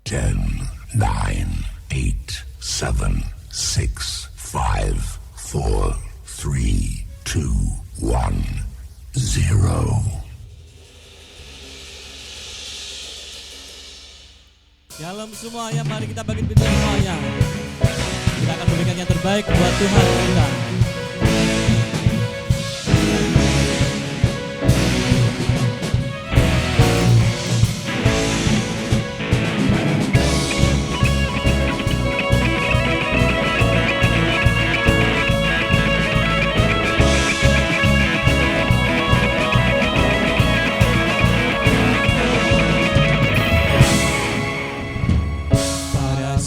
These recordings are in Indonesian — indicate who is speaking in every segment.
Speaker 1: 10, 9, 8, 7, 6, 5, 4, 3, 2, 1, 0.
Speaker 2: Shalom semuanya, mari kita bagi pintu semuanya. Kita akan berikan yang terbaik buat Tuhan kita.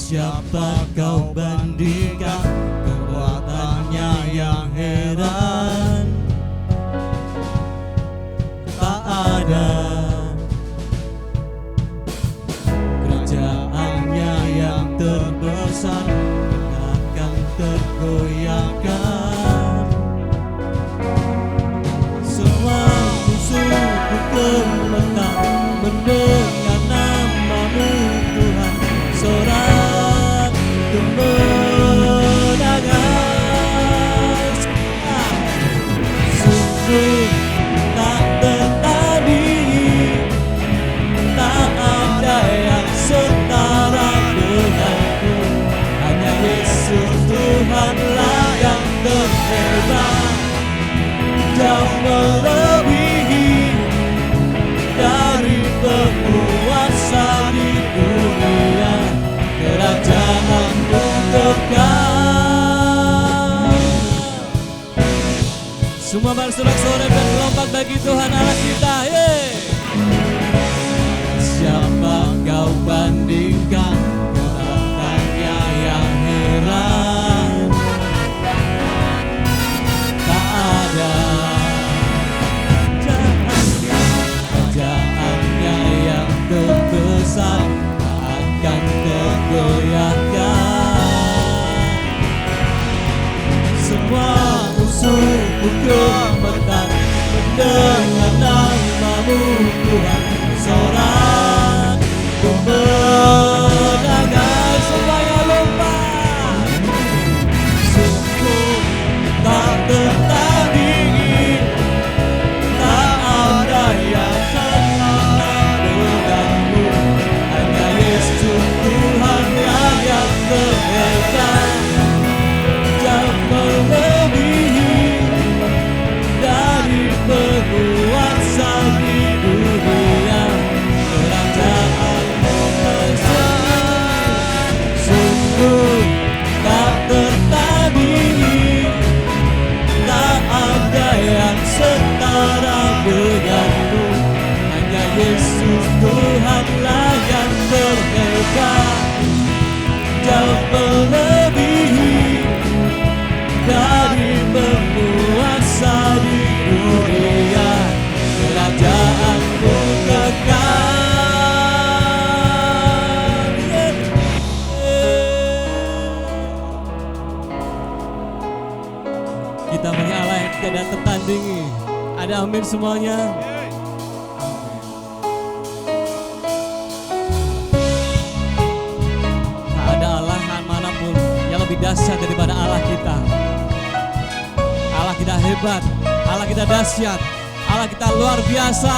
Speaker 2: Siapa kau bandingkan kekuatannya yang heran? Tak ada kerajaannya yang terbesar akan tergoyahkan. Semua musuhku terletak mendengar namamu Tuhan. Sorak kemenangan, sungguh tak tertandingi, tak ada yang setara denganmu. Hanya Yesus Tuhanlah yang terhebat, jauh melebihi dari penguasa di dunia. Kerajaanmu kekal. Semua bersorak-sorai dan melompat bagi Tuhan Allah kita. Siapa kau bandingkan kekuatannya yang heran? Tak ada kerajaannya yang terbesar akan tergoyahkan. Semua musuhku gemetar mendengar namamu Tuhan. Sorak kemenangan, semuanya lompat. Sungguh tak tertandingi, tak ada yang setara denganmu. Hanya Yesus Tuhanlah yang terhebat, jauh melebihi dari penguasa di dunia. Kerajaanmu besar, sungguh tak tertandingi, tak ada yang setara denganmu. Hanya Yesus Tuhanlah yang terhebat, jauh melebihi dari penguasa di dunia. Kerajaanmu kekal. Kita punya Allah yang tidak tertandingi. Ada amin semuanya. Tak ada Allah manapun yang lebih dahsyat daripada Allah kita. Allah kita hebat, Allah kita dahsyat, Allah kita luar biasa.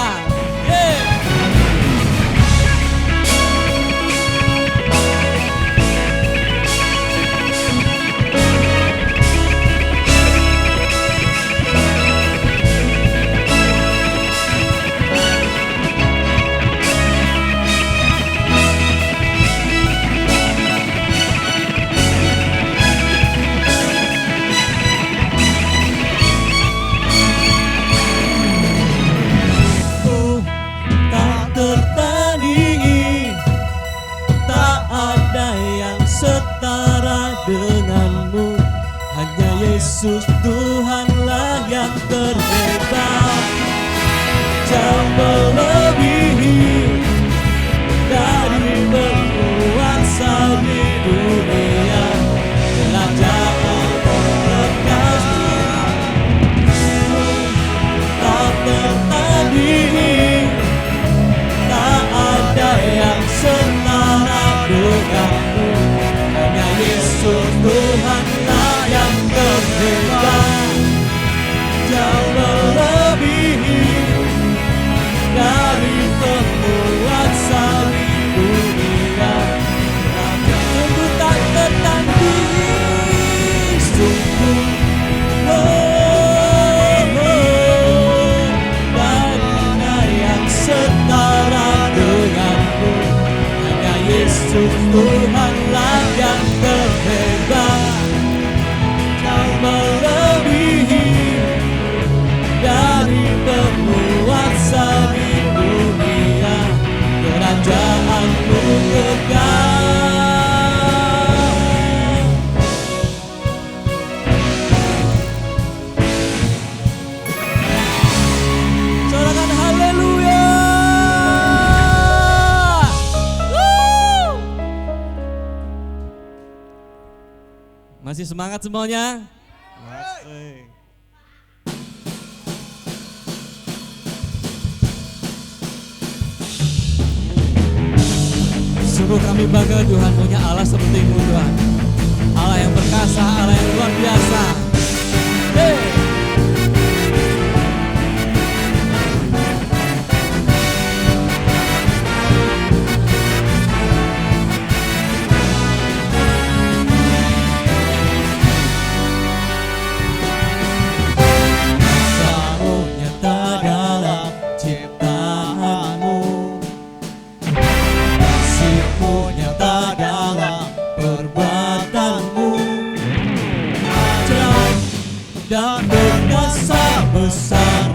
Speaker 2: Denganmu, hanya Yesus Tuhanlah yang terhebat, jauh melebihi dari penguasa di dunia. Kerajaanmu kekal, tak tertandingi, tak ada yang setara Yesus, Tuhanlah yang terhebat, Kau melebihi dari penguasa di dunia, Kerajaan-Mu kekal. Sorakan haleluya. Masih semangat semuanya? Sungguh kami bangga Tuhan punya Allah seperti-Mu Tuhan. Allah yang perkasa, Allah yang luar biasa. Hey! Dan berkuasa besar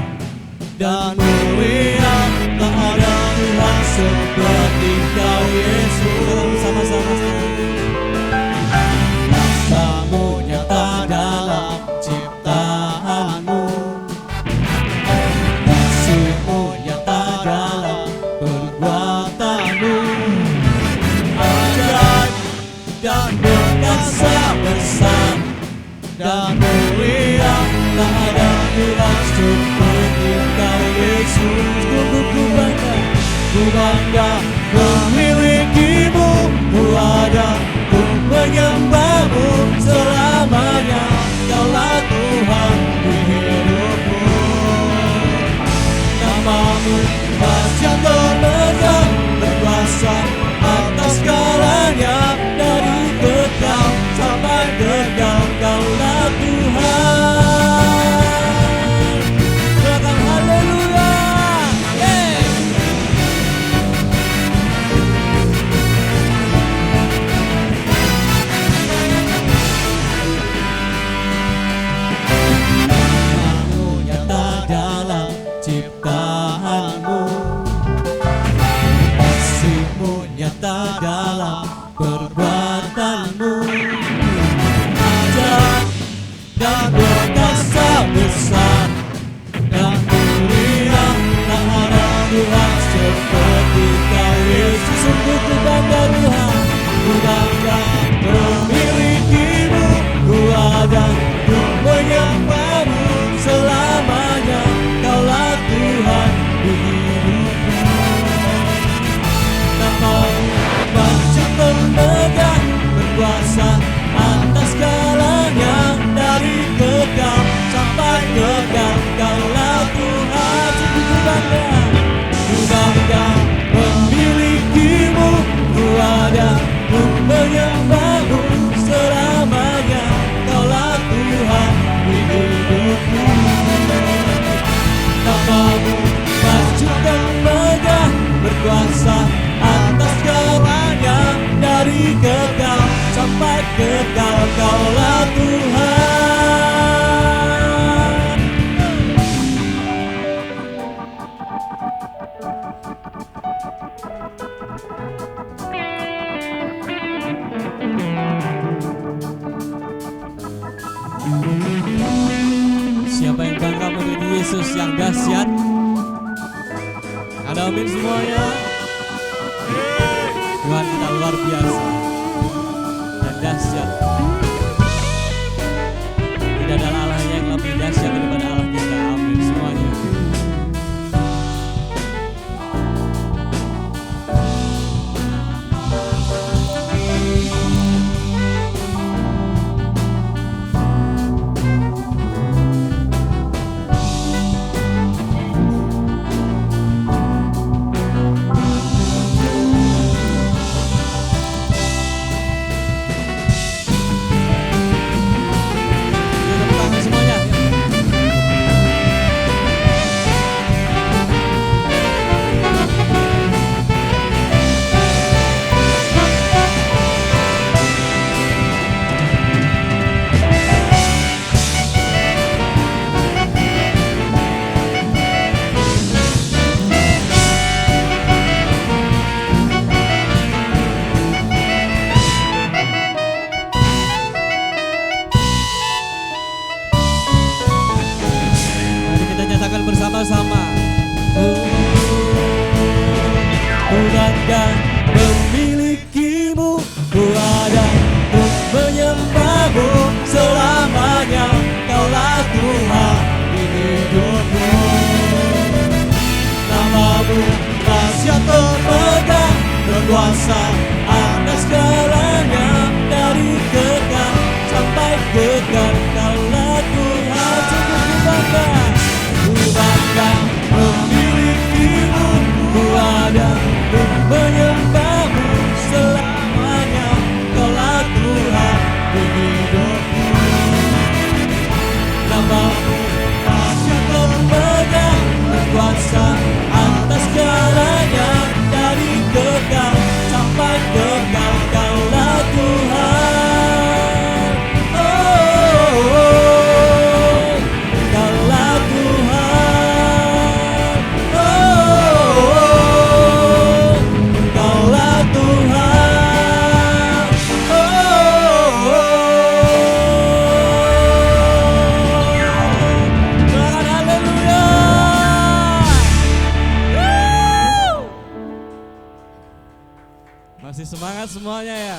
Speaker 2: dan mulia, tak ada Tuhan seperti Kau Yesus. Sama-sama kuasa-Mu nyata dalam ciptaan-Mu, kasih-Mu nyata dalam perbuatan-Mu, ajaib dan berkuasa besar dan mulia, tak ada Tuhan seperti Kau Yesus. Ku bangga memiliki-Mu, ku ada untuk menyembah-Mu selamanya. Kaulah Tuhan di hidupku, nama-Mu dahsyat termegang, berkuasa atas segalanya, dari kekal sampai kekal. Kaulah Tuhan. Katakan haleluya. Kamu nyata dalam ciptaan-Mu, kasih-Mu nyata dalam perbuatan-Mu, dan berkuasa besar dan mulia, tak ada Tuhan seperti Kau Yesus. Sungguh ku bangga Tuhan, ku bangga memiliki-Mu, ku ada untuk menyembah-Mu selamanya. Kaulah Tuhan di hidupku, nama-Mu dahsyat termegang, berkuasa atas segalanya, dari kekal sampai kekal. Kaulah Tuhan. Ku bangga memiliki-Mu, ku ada untuk menyembah-Mu selamanya. Kaulah Tuhan di hidupku, nama-Mu dahsyat termegang, berkuasa atas segalanya, dari kekal sampai kekal. Kaulah Tuhan. Siapa yang bangga memiliki Yesus yang dahsyat? Ada amin semuanya. Tuhan kita luar biasa dan dahsyat. Tidak ada Allah yang lebih dahsyat daripada Allah kita. Amin semuanya. Masih semangat semuanya ya.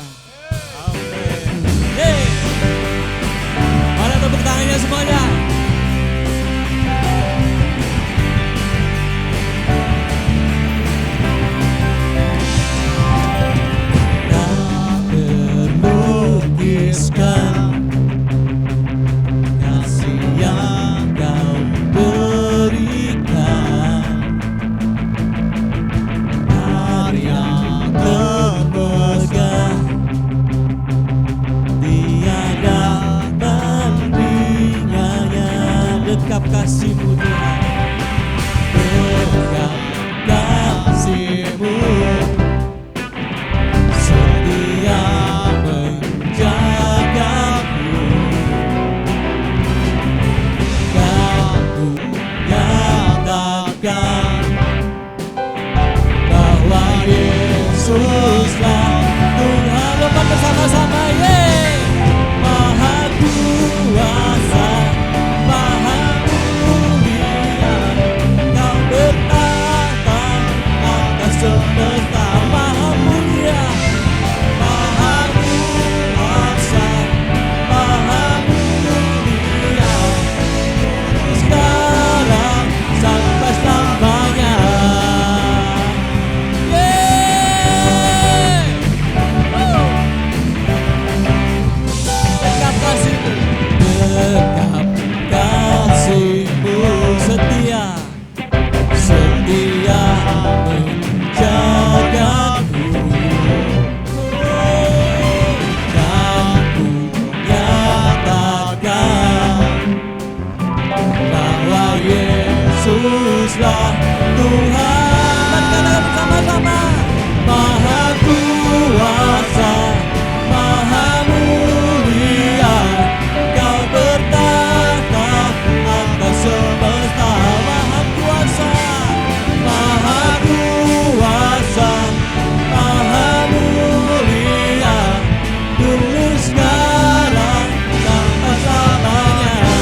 Speaker 2: Amin. Hey. Mana tepuk tangannya semuanya? Tak terlukiskan kasih yang kau berikan, karya termegah, tiada bandingannya. Dekap kasih-Mu Tuhan, dekap kasih-Mu, setia menjagaku. Kau nyatakan bahwa Yesuslah Tuhan. Lompat bersama-sama, yeay. Maha kuasa, maha mulia, Kau bertata atas semesta. Maha mulia, maha kuasa, maha mulia, sekarang sampai selamanya. Yeay. Dekap kasih-Mu, dekap kasih-Mu, setia, setia menjagaku. Dan ku nyatakan bahwa Yesuslah Tuhan. Dan katakan bersama-sama, maha kuasa, maha mulia, Kau bertata atas semesta. Maha kuasa, maha kuasa, maha mulia, dulu sekarang sampai selamanya.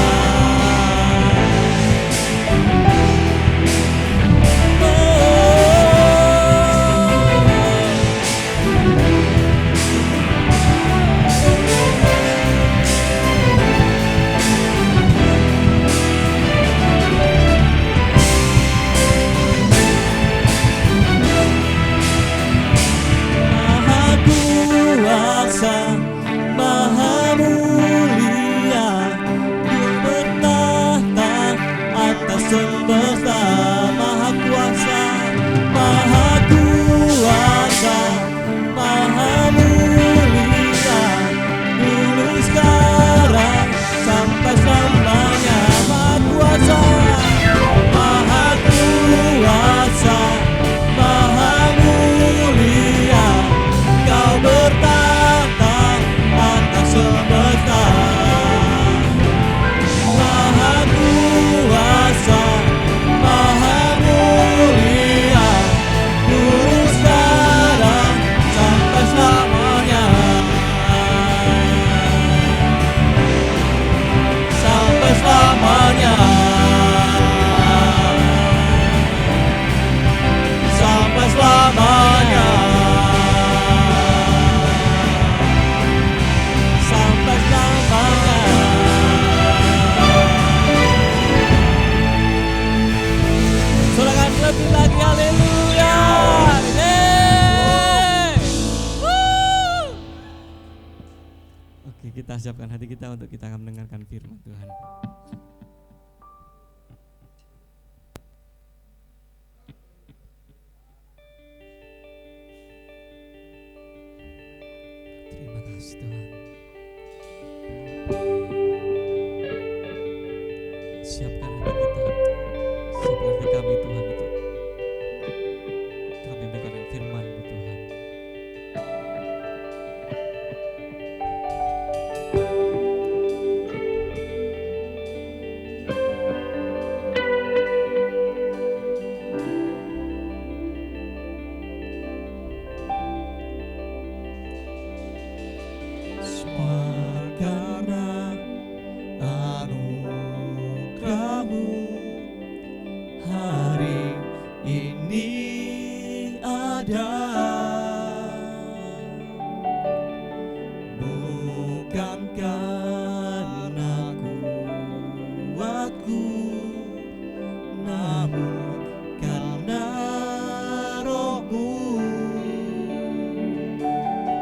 Speaker 2: Maha kuasa, maha mulia, Dia bertahta atas semesta. Maha kuasa, maha kuasa, maha mulia, dulu sekarang sampai selamanya. Maha kuasa, maha kuasa, maha mulia, Kau bertata atas semesta. Maha kuasa, maha mulia, dulu sekarang sampai selamanya. Sampai selamanya. Sampai selamanya. Sampai selamanya. Sorakan lebih lagi, haleluya. Yeay. Woo. Oke, kita siapkan hati kita untuk kita akan mendengarkan firman Tuhan. Terima kasih Tuhan. Siapkan hati kita, siapkan hati kami Tuhan untuk kami mendengarkan firman-Mu Tuhan. Karena anugerah-Mu hari ini ada,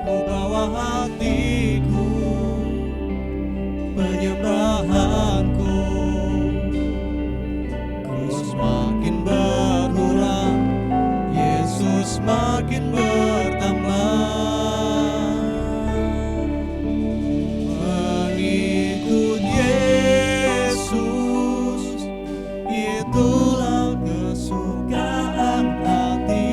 Speaker 2: ku bawa hatiku, penyembahanku, ku semakin berkurang, Yesus makin bertambah. Mengikut Yesus, itulah kesukaan hatiku.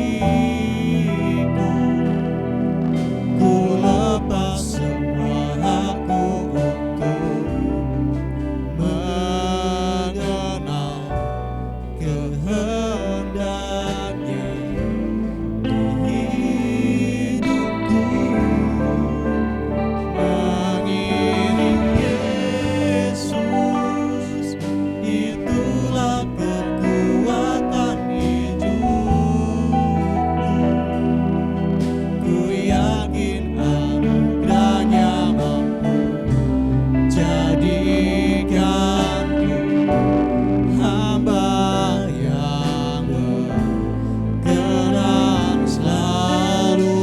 Speaker 2: Ku lepas semua hakku untuk mengenal kehendaknya di hidupku. Mengiring Yesus, itulah kekuatan hidupku. Ku yakin anugerahnya mampu jadikanku hamba yang berkenan selalu.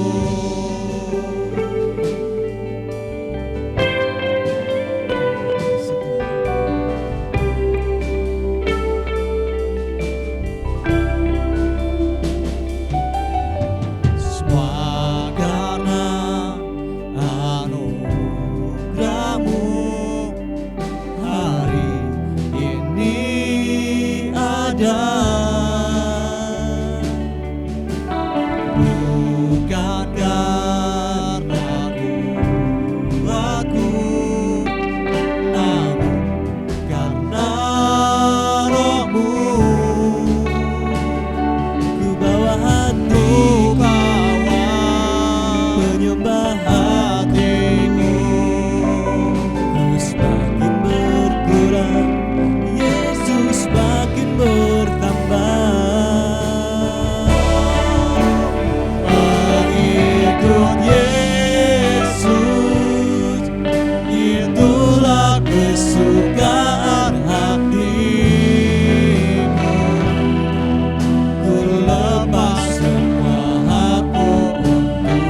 Speaker 2: Semua karena anugerahmu hari ini ada, bukan karena aku, namun karena Roh-Mu. Ku bawa hatiku, penyembah hatiku, ku semakin berkurang, Yesus makin bertambah. Mengikut Yesus, itulah kesukaan hatiku. Ku lepas semua hakku untuk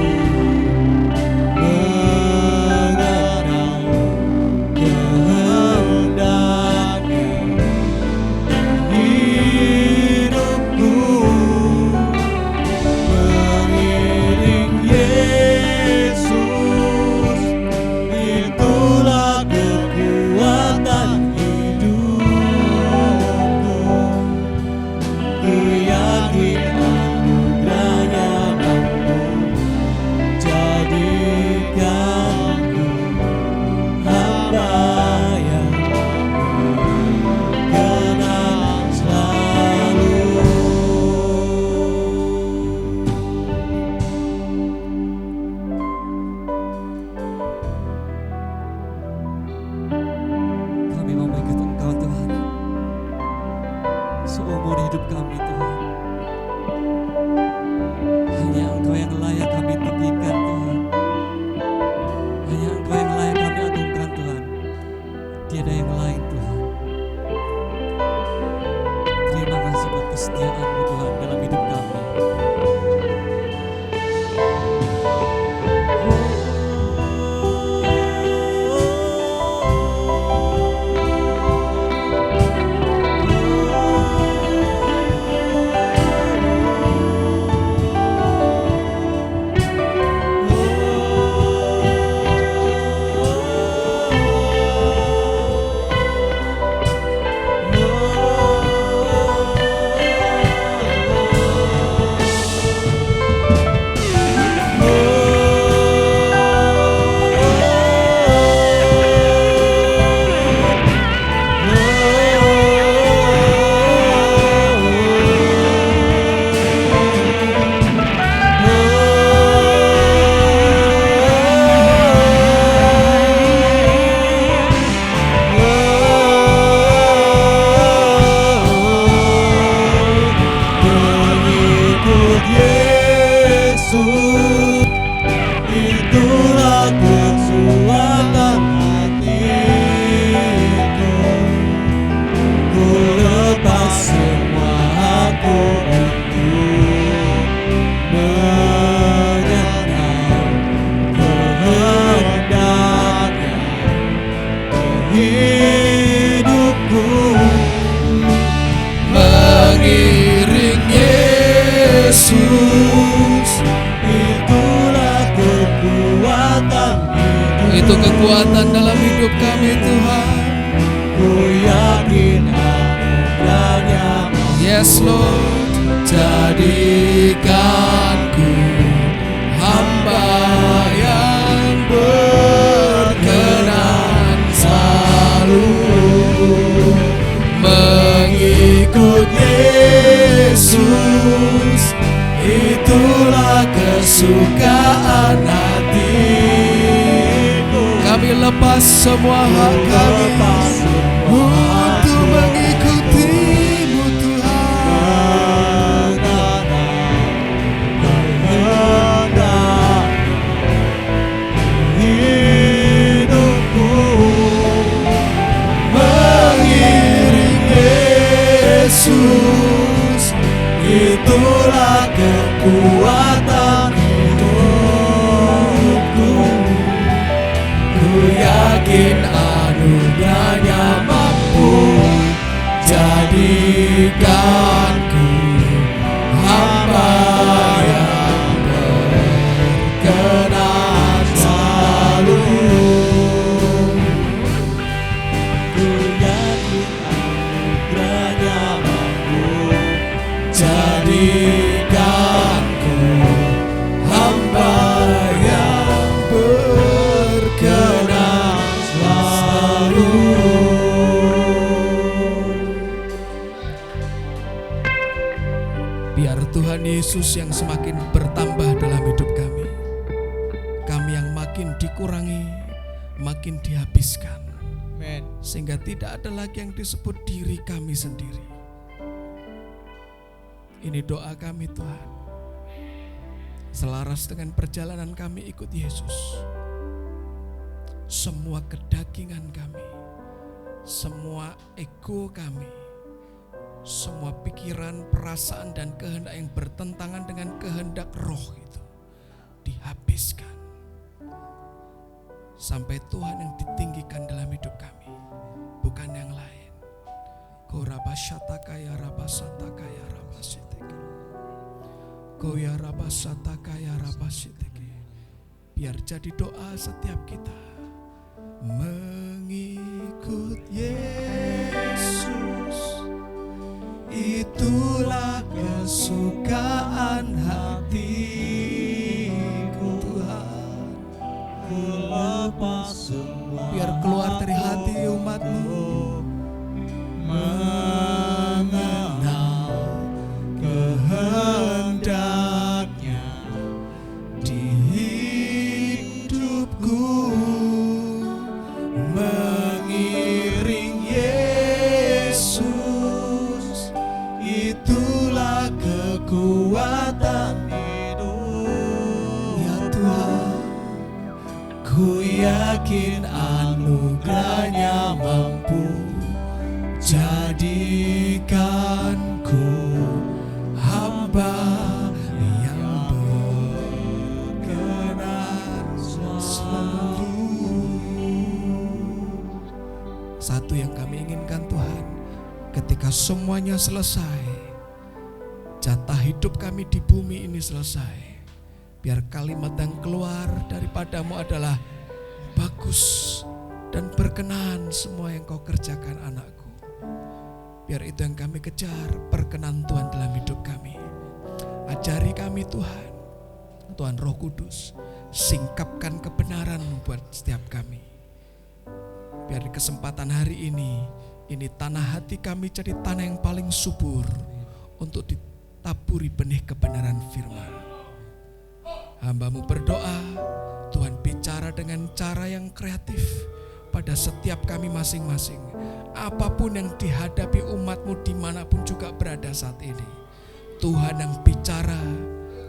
Speaker 3: Itu kekuatan dalam hidup kami Tuhan.
Speaker 2: Ku yakin anugerahnya.
Speaker 3: Yes Lord. Jadikanku hamba yang berkenan selalu mengikut Yesus. Itulah kesukaan hatiku. Kami lepas semua hak kami untuk mengikutimu Tuhan.
Speaker 2: Hidupku
Speaker 3: mengiring Yesus. Itulah kekuatan hidupku. Ku yakin anugerahnya mampu jadikanku hamba yang berkenan selalu.
Speaker 2: Ku yakin anugerahnya mampu
Speaker 3: jadikanku hamba yang berkenan selalu. Biar Tuhan Yesus yang semakin bertambah dalam hidup kami. Kami yang makin dikurangi, makin dihabiskan.
Speaker 2: Amen.
Speaker 3: Sehingga tidak ada lagi yang disebut diri kami sendiri. Ini doa kami Tuhan. Selaras dengan perjalanan kami ikut Yesus. Semua kedagingan kami, semua ego kami, semua pikiran, perasaan dan kehendak yang bertentangan dengan kehendak roh itu dihabiskan. Sampai Tuhan yang ditinggikan dalam hidup kami, bukan yang lain. Korabashatakaya rabasatakaya rabasiteke. Koya rabasatakaya rabasiteke. Biar jadi doa setiap kita. Mengikut Yesus, itulah kesukaan hatiku Tuhan.
Speaker 2: Ku lepas semua.
Speaker 3: Biar keluar dari hati umat-Mu, mengenal kehendaknya di hidupku, mengiring Yesus. Itulah kekuatan hidup ya Tuhan. Ku yakin anugerahnya mampu jadikanku hamba yang berkenan selalu. Satu yang kami inginkan Tuhan, ketika semuanya selesai, jatah hidup kami di bumi ini selesai, biar kalimat yang keluar daripadamu adalah bagus dan berkenan semua yang kau kerjakan anakku. Biar itu yang kami kejar, perkenan Tuhan dalam hidup kami. Ajari kami Tuhan, Tuhan Roh Kudus, singkapkan kebenaran buat setiap kami. Biar di kesempatan hari ini tanah hati kami jadi tanah yang paling subur untuk ditaburi benih kebenaran firman. Hamba-Mu berdoa, Tuhan bicara dengan cara yang kreatif pada setiap kami masing-masing. Apapun yang dihadapi umat-Mu dimanapun juga berada saat ini, Tuhan yang bicara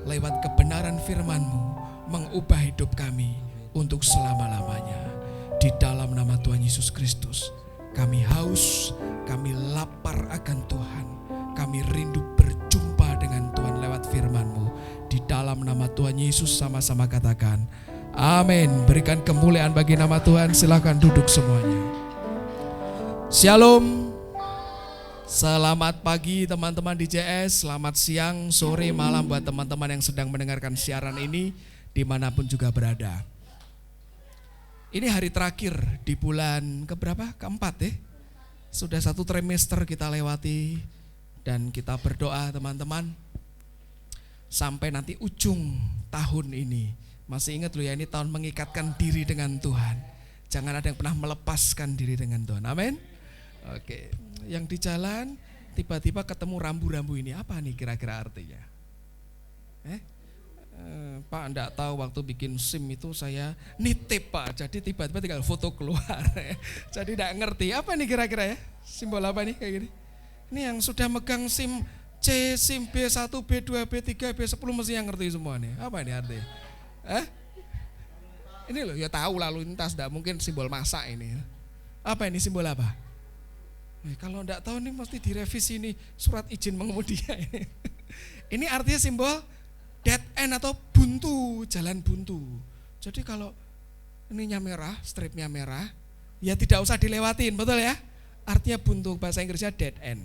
Speaker 3: lewat kebenaran firman-Mu mengubah hidup kami untuk selama-lamanya. Di dalam nama Tuhan Yesus Kristus, kami haus, kami lapar akan Tuhan. Kami rindu berjumpa dengan Tuhan lewat firman-Mu. Di dalam nama Tuhan Yesus sama-sama katakan, amin. Berikan kemuliaan bagi nama Tuhan. Silakan duduk semuanya. Shalom. Selamat pagi teman-teman di JS. Selamat siang, sore, malam buat teman-teman yang sedang mendengarkan siaran ini dimanapun juga berada. Ini hari terakhir di bulan keberapa? Keempat ya. Sudah 1 trimester kita lewati dan kita berdoa teman-teman sampai nanti ujung tahun ini. Masih ingat loh ya, ini tahun mengikatkan diri dengan Tuhan. Jangan ada yang pernah melepaskan diri dengan Tuhan. Amin. Oke, yang di jalan tiba-tiba ketemu rambu-rambu ini, apa nih kira-kira artinya? Pak enggak tahu, waktu bikin SIM itu saya nitip Pak, jadi tiba-tiba tinggal foto keluar. Jadi enggak ngerti, apa nih kira-kira ya? Simbol apa nih kayak gini? Ini yang sudah megang SIM C, SIM B1, B2, B3, B10 mesti yang ngerti semua nih. Apa ini artinya? Ini loh, ya tahu lalu lintas, enggak mungkin simbol masa ini. Apa ini, simbol apa? Kalau enggak tahu nih mesti direvisi nih surat izin mengemudinya ini. Ini artinya simbol dead end atau buntu, jalan buntu. Jadi kalau ininya merah, stripnya merah, ya tidak usah dilewatin, betul ya? Artinya buntu, bahasa Inggrisnya dead end.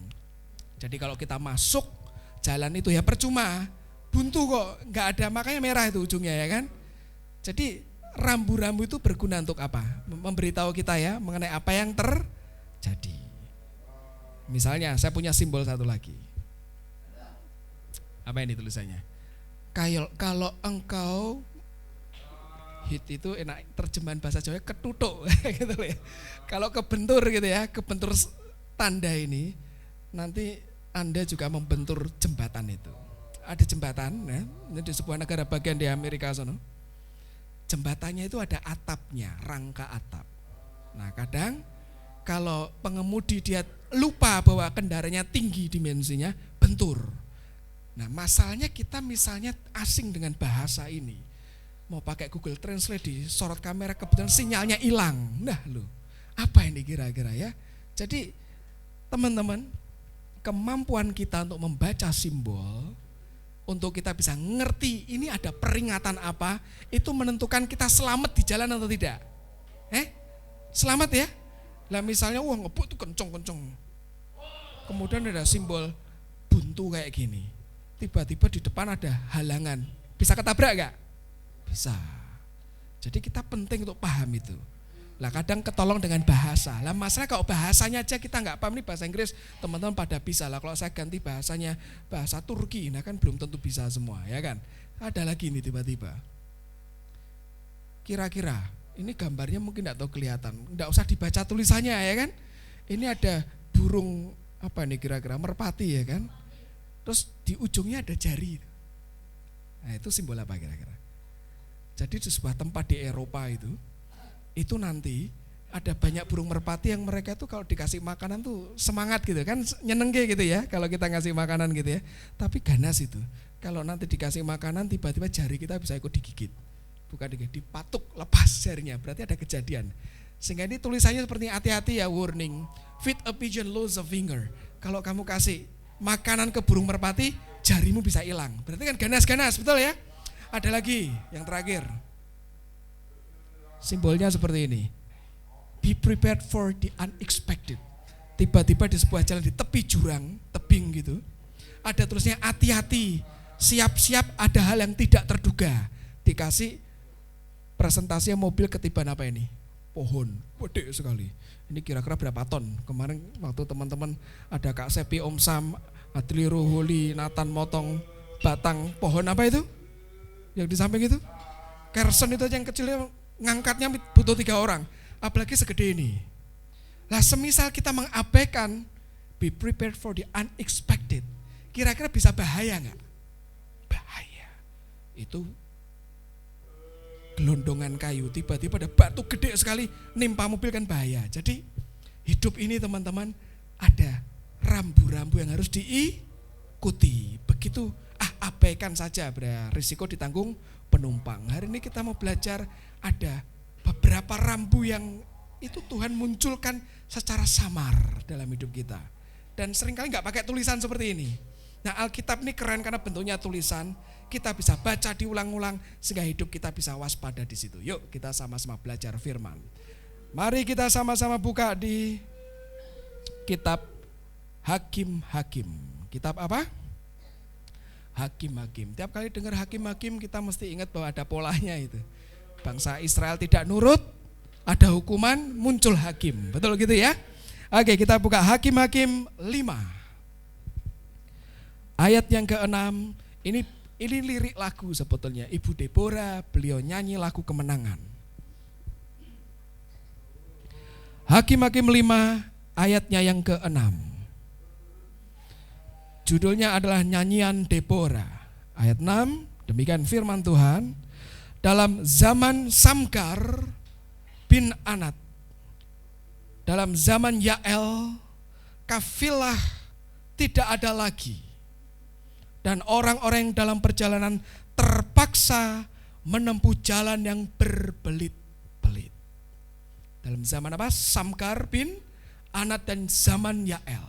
Speaker 3: Jadi kalau kita masuk jalan itu ya percuma, buntu kok, nggak ada, makanya merah itu ujungnya ya kan. Jadi rambu-rambu itu berguna untuk apa? Memberitahu kita ya mengenai apa yang terjadi. Misalnya saya punya simbol satu lagi. Apa ini tulisannya? Kalau engkau hit itu enak terjemahan bahasa Jawa ketutuk gitu ya. Kalau kebentur gitu ya, kebentur tanda ini nanti Anda juga membentur jembatan itu. Ada jembatan ya, ini di sebuah negara bagian di Amerika sana. Jembatannya itu ada atapnya, rangka atap. Nah, kadang kalau pengemudi dia lupa bahwa kendaraannya tinggi dimensinya, bentur. Nah, masalahnya kita misalnya asing dengan bahasa ini. Mau pakai Google Translate disorot kamera kebetulan sinyalnya hilang. Nah, loh, apa ini kira-kira ya? Jadi, teman-teman, kemampuan kita untuk membaca simbol, untuk kita bisa ngerti ini ada peringatan apa, itu menentukan kita selamat di jalan atau tidak. Selamat ya? Lah misalnya ngebut tuh kenceng-kenceng. Kemudian ada simbol buntu kayak gini. Tiba-tiba di depan ada halangan. Bisa ketabrak gak? Bisa. Jadi kita penting untuk paham itu. Lah kadang ketolong dengan bahasa. Lah masalah kalau bahasanya aja kita nggak paham, nih bahasa Inggris teman-teman pada bisa lah. Kalau saya ganti bahasanya bahasa Turki, nah kan belum tentu bisa semua ya kan. Ada lagi nih tiba-tiba. Kira-kira ini gambarnya mungkin nggak tahu kelihatan, nggak usah dibaca tulisannya ya kan. Ini ada burung apa nih kira-kira, merpati ya kan. Terus di ujungnya ada jari. Nah itu simbol apa kira-kira? Jadi di sebuah tempat di Eropa itu nanti ada banyak burung merpati yang mereka tuh kalau dikasih makanan tuh semangat gitu kan, nyeneng gitu ya kalau kita ngasih makanan gitu ya. Tapi ganas itu, kalau nanti dikasih makanan tiba-tiba jari kita bisa ikut digigit. Bukan digigit, dipatuk, lepas jarinya, berarti ada kejadian. Sehingga ini tulisannya seperti hati-hati ya, warning, feed a pigeon lose a finger. Kalau kamu kasih makanan ke burung merpati, jarimu bisa hilang. Berarti kan ganas-ganas, betul ya? Ada lagi yang terakhir. Simbolnya seperti ini. Be prepared for the unexpected. Tiba-tiba di sebuah jalan di tepi jurang, tebing gitu, ada tulisnya hati-hati, siap-siap ada hal yang tidak terduga. Dikasih presentasinya mobil ketiban apa ini? Pohon, gede sekali. Ini kira-kira berapa ton? Kemarin waktu teman-teman ada Kak Sepi, Om Sam, Adli Ruhuli, Nathan motong batang pohon apa itu? Yang di samping itu? Kersen itu aja yang kecilnya ngangkatnya butuh 3 orang, apalagi segede ini. Lah semisal kita mengabaikan be prepared for the unexpected, kira-kira bisa bahaya nggak? Bahaya. Itu gelondongan kayu, tiba-tiba ada batu gede sekali nimpa mobil kan bahaya. Jadi hidup ini teman-teman ada rambu-rambu yang harus diikuti. Begitu abaikan saja, risiko ditanggung penumpang. Hari ini kita mau belajar ada beberapa rambu yang itu Tuhan munculkan secara samar dalam hidup kita. Dan seringkali nggak pakai tulisan seperti ini. Nah Alkitab ini keren karena bentuknya tulisan, kita bisa baca diulang-ulang sehingga hidup kita bisa waspada di situ. Yuk kita sama-sama belajar firman. Mari kita sama-sama buka di kitab Hakim-Hakim. Kitab apa? Hakim-Hakim. Tiap kali dengar Hakim-Hakim kita mesti ingat bahwa ada polanya itu. Bangsa Israel tidak nurut, ada hukuman, muncul hakim. Betul gitu ya? Oke, kita buka Hakim-Hakim 5. Ayat yang ke-6, ini lirik lagu sebetulnya. Ibu Deborah, beliau nyanyi lagu kemenangan. Hakim-Hakim 5, ayatnya yang ke-6. Judulnya adalah Nyanyian Deborah. Ayat 6, demikian firman Tuhan. Dalam zaman Samgar bin Anat, dalam zaman Yael, kafilah tidak ada lagi. Dan orang-orang yang dalam perjalanan terpaksa menempuh jalan yang berbelit-belit. Dalam zaman apa? Samgar bin Anat dan zaman Yael.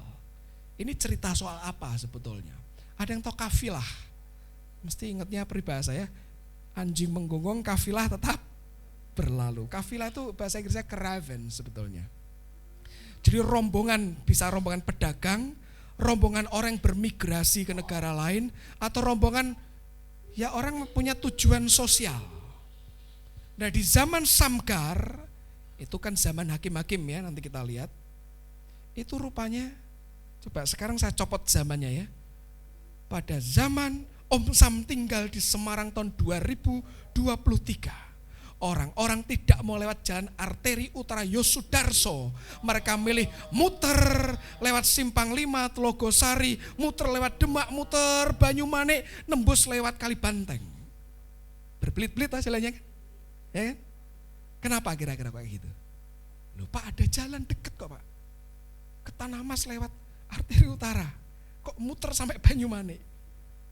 Speaker 3: Ini cerita soal apa sebetulnya? Ada yang tahu kafilah? Mesti ingatnya peribahasa ya. Anjing menggonggong, kafilah tetap berlalu. Kafilah itu bahasa Inggrisnya caravan sebetulnya. Jadi rombongan, bisa rombongan pedagang, rombongan orang yang bermigrasi ke negara lain, atau rombongan ya orang punya tujuan sosial. Nah di zaman Samgar, itu kan zaman hakim-hakim ya, nanti kita lihat. Itu rupanya, coba sekarang saya copot zamannya ya. Pada zaman Om Sam tinggal di Semarang tahun 2023. Orang-orang tidak mau lewat jalan arteri utara Yosudarso. Mereka milih muter lewat Simpang 5, Telogosari, muter lewat Demak, muter Banyumanik, nembus lewat Kalibanteng. Berbelit-belit lah jalannya kan? Ya kan? Kenapa kira-kira kayak gitu? Loh Pak, ada jalan deket kok Pak. Ke Tanah Mas lewat arteri utara. Kok muter sampai Banyumanik?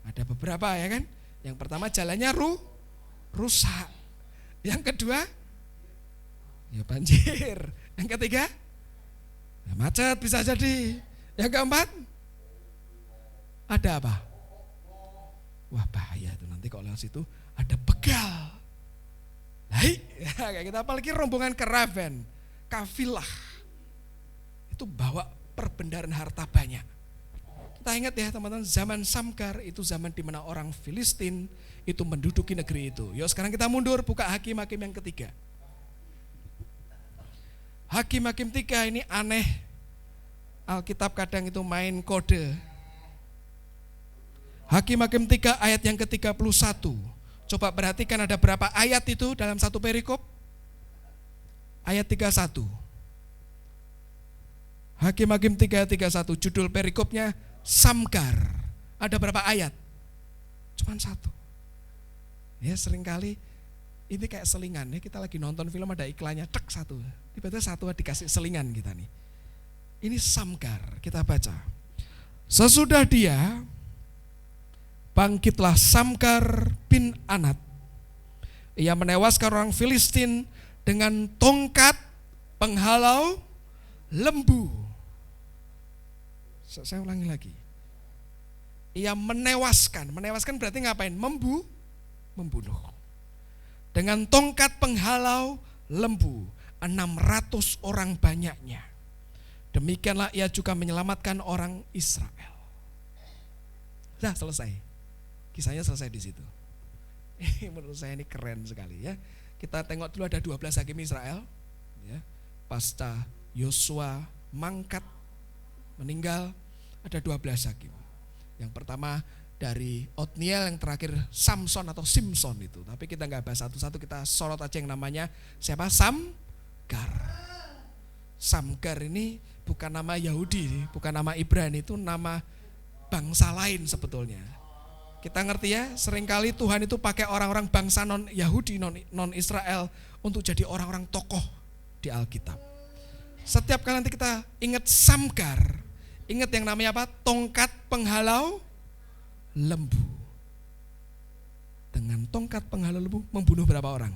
Speaker 3: Ada beberapa ya kan? Yang pertama jalannya rusak. Yang kedua, ya banjir. Yang ketiga, ya macet bisa jadi. Yang keempat, ada apa? Wah bahaya itu nanti kalau lewat situ ada begal. Hai, ya, kayak kita apalagi rombongan karavan, kafilah. Itu bawa perbendaharaan harta banyak. Kita ingat ya teman-teman, zaman Samgar itu zaman di mana orang Filistin itu menduduki negeri itu. Yuk sekarang kita mundur, buka Hakim-Hakim yang ketiga. Hakim-Hakim 3 ini aneh. Alkitab kadang itu main kode. Hakim-Hakim 3 ayat yang ke-31. Coba perhatikan ada berapa ayat itu dalam satu perikop. Ayat 31. Hakim-Hakim 3 ayat 31, judul perikopnya Samgar. Ada berapa ayat? Cuman satu. Ya seringkali ini kayak selingan ya, kita lagi nonton film ada iklannya, tek satu. Tiba-tiba satu dikasih selingan kita nih. Ini Samgar, kita baca. Sesudah dia, bangkitlah Samgar bin Anat. Ia menewaskan orang Filistin dengan tongkat penghalau lembu. Saya ulangi lagi. Ia menewaskan berarti ngapain? Membunuh. Dengan tongkat penghalau lembu, 600 orang banyaknya. Demikianlah ia juga menyelamatkan orang Israel. Sudah selesai. Kisahnya selesai di situ. Menurut saya ini keren sekali ya. Kita tengok dulu ada 12 hakim Israel. Ya. Pasca Yosua mangkat meninggal, ada 12 hakim. Yang pertama dari Otniel, yang terakhir Samson atau Simpson itu. Tapi kita nggak bahas satu-satu, kita sorot aja yang namanya siapa? Samgar. Samgar ini bukan nama Yahudi, bukan nama Ibrani, itu nama bangsa lain sebetulnya. Kita ngerti ya, seringkali Tuhan itu pakai orang-orang bangsa non-Yahudi, non-Israel untuk jadi orang-orang tokoh di Alkitab. Setiap kali nanti kita ingat Samgar, ingat yang namanya apa? Tongkat penghalau lembu. Dengan tongkat penghalau lembu membunuh berapa orang?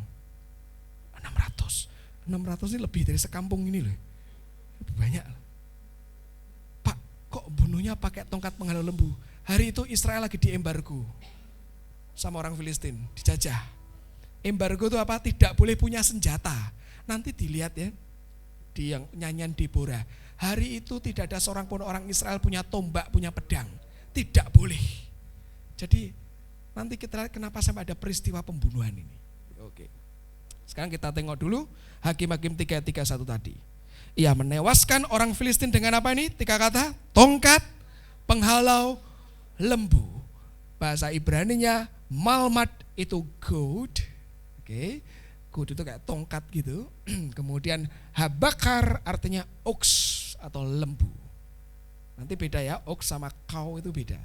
Speaker 3: 600. 600 ini lebih dari sekampung ini loh. Lebih banyak. Pak, kok bunuhnya pakai tongkat penghalau lembu? Hari itu Israel lagi diembargo sama orang Filistin, dijajah. Embargo itu apa? Tidak boleh punya senjata. Nanti dilihat ya di yang nyanyian Deborah. Hari itu tidak ada seorang pun orang Israel punya tombak, punya pedang. Tidak boleh. Jadi nanti kita lihat kenapa sampai ada peristiwa pembunuhan ini. Oke. Sekarang kita tengok dulu Hakim-Hakim 3:31 tadi. Ia menewaskan orang Filistin dengan apa ini? 3 kata, tongkat, penghalau, lembu. Bahasa Ibraninya malmat itu goad. Oke. Goad itu kayak tongkat gitu. Kemudian habakar artinya ox atau lembu. Nanti beda ya, ox sama cow itu beda.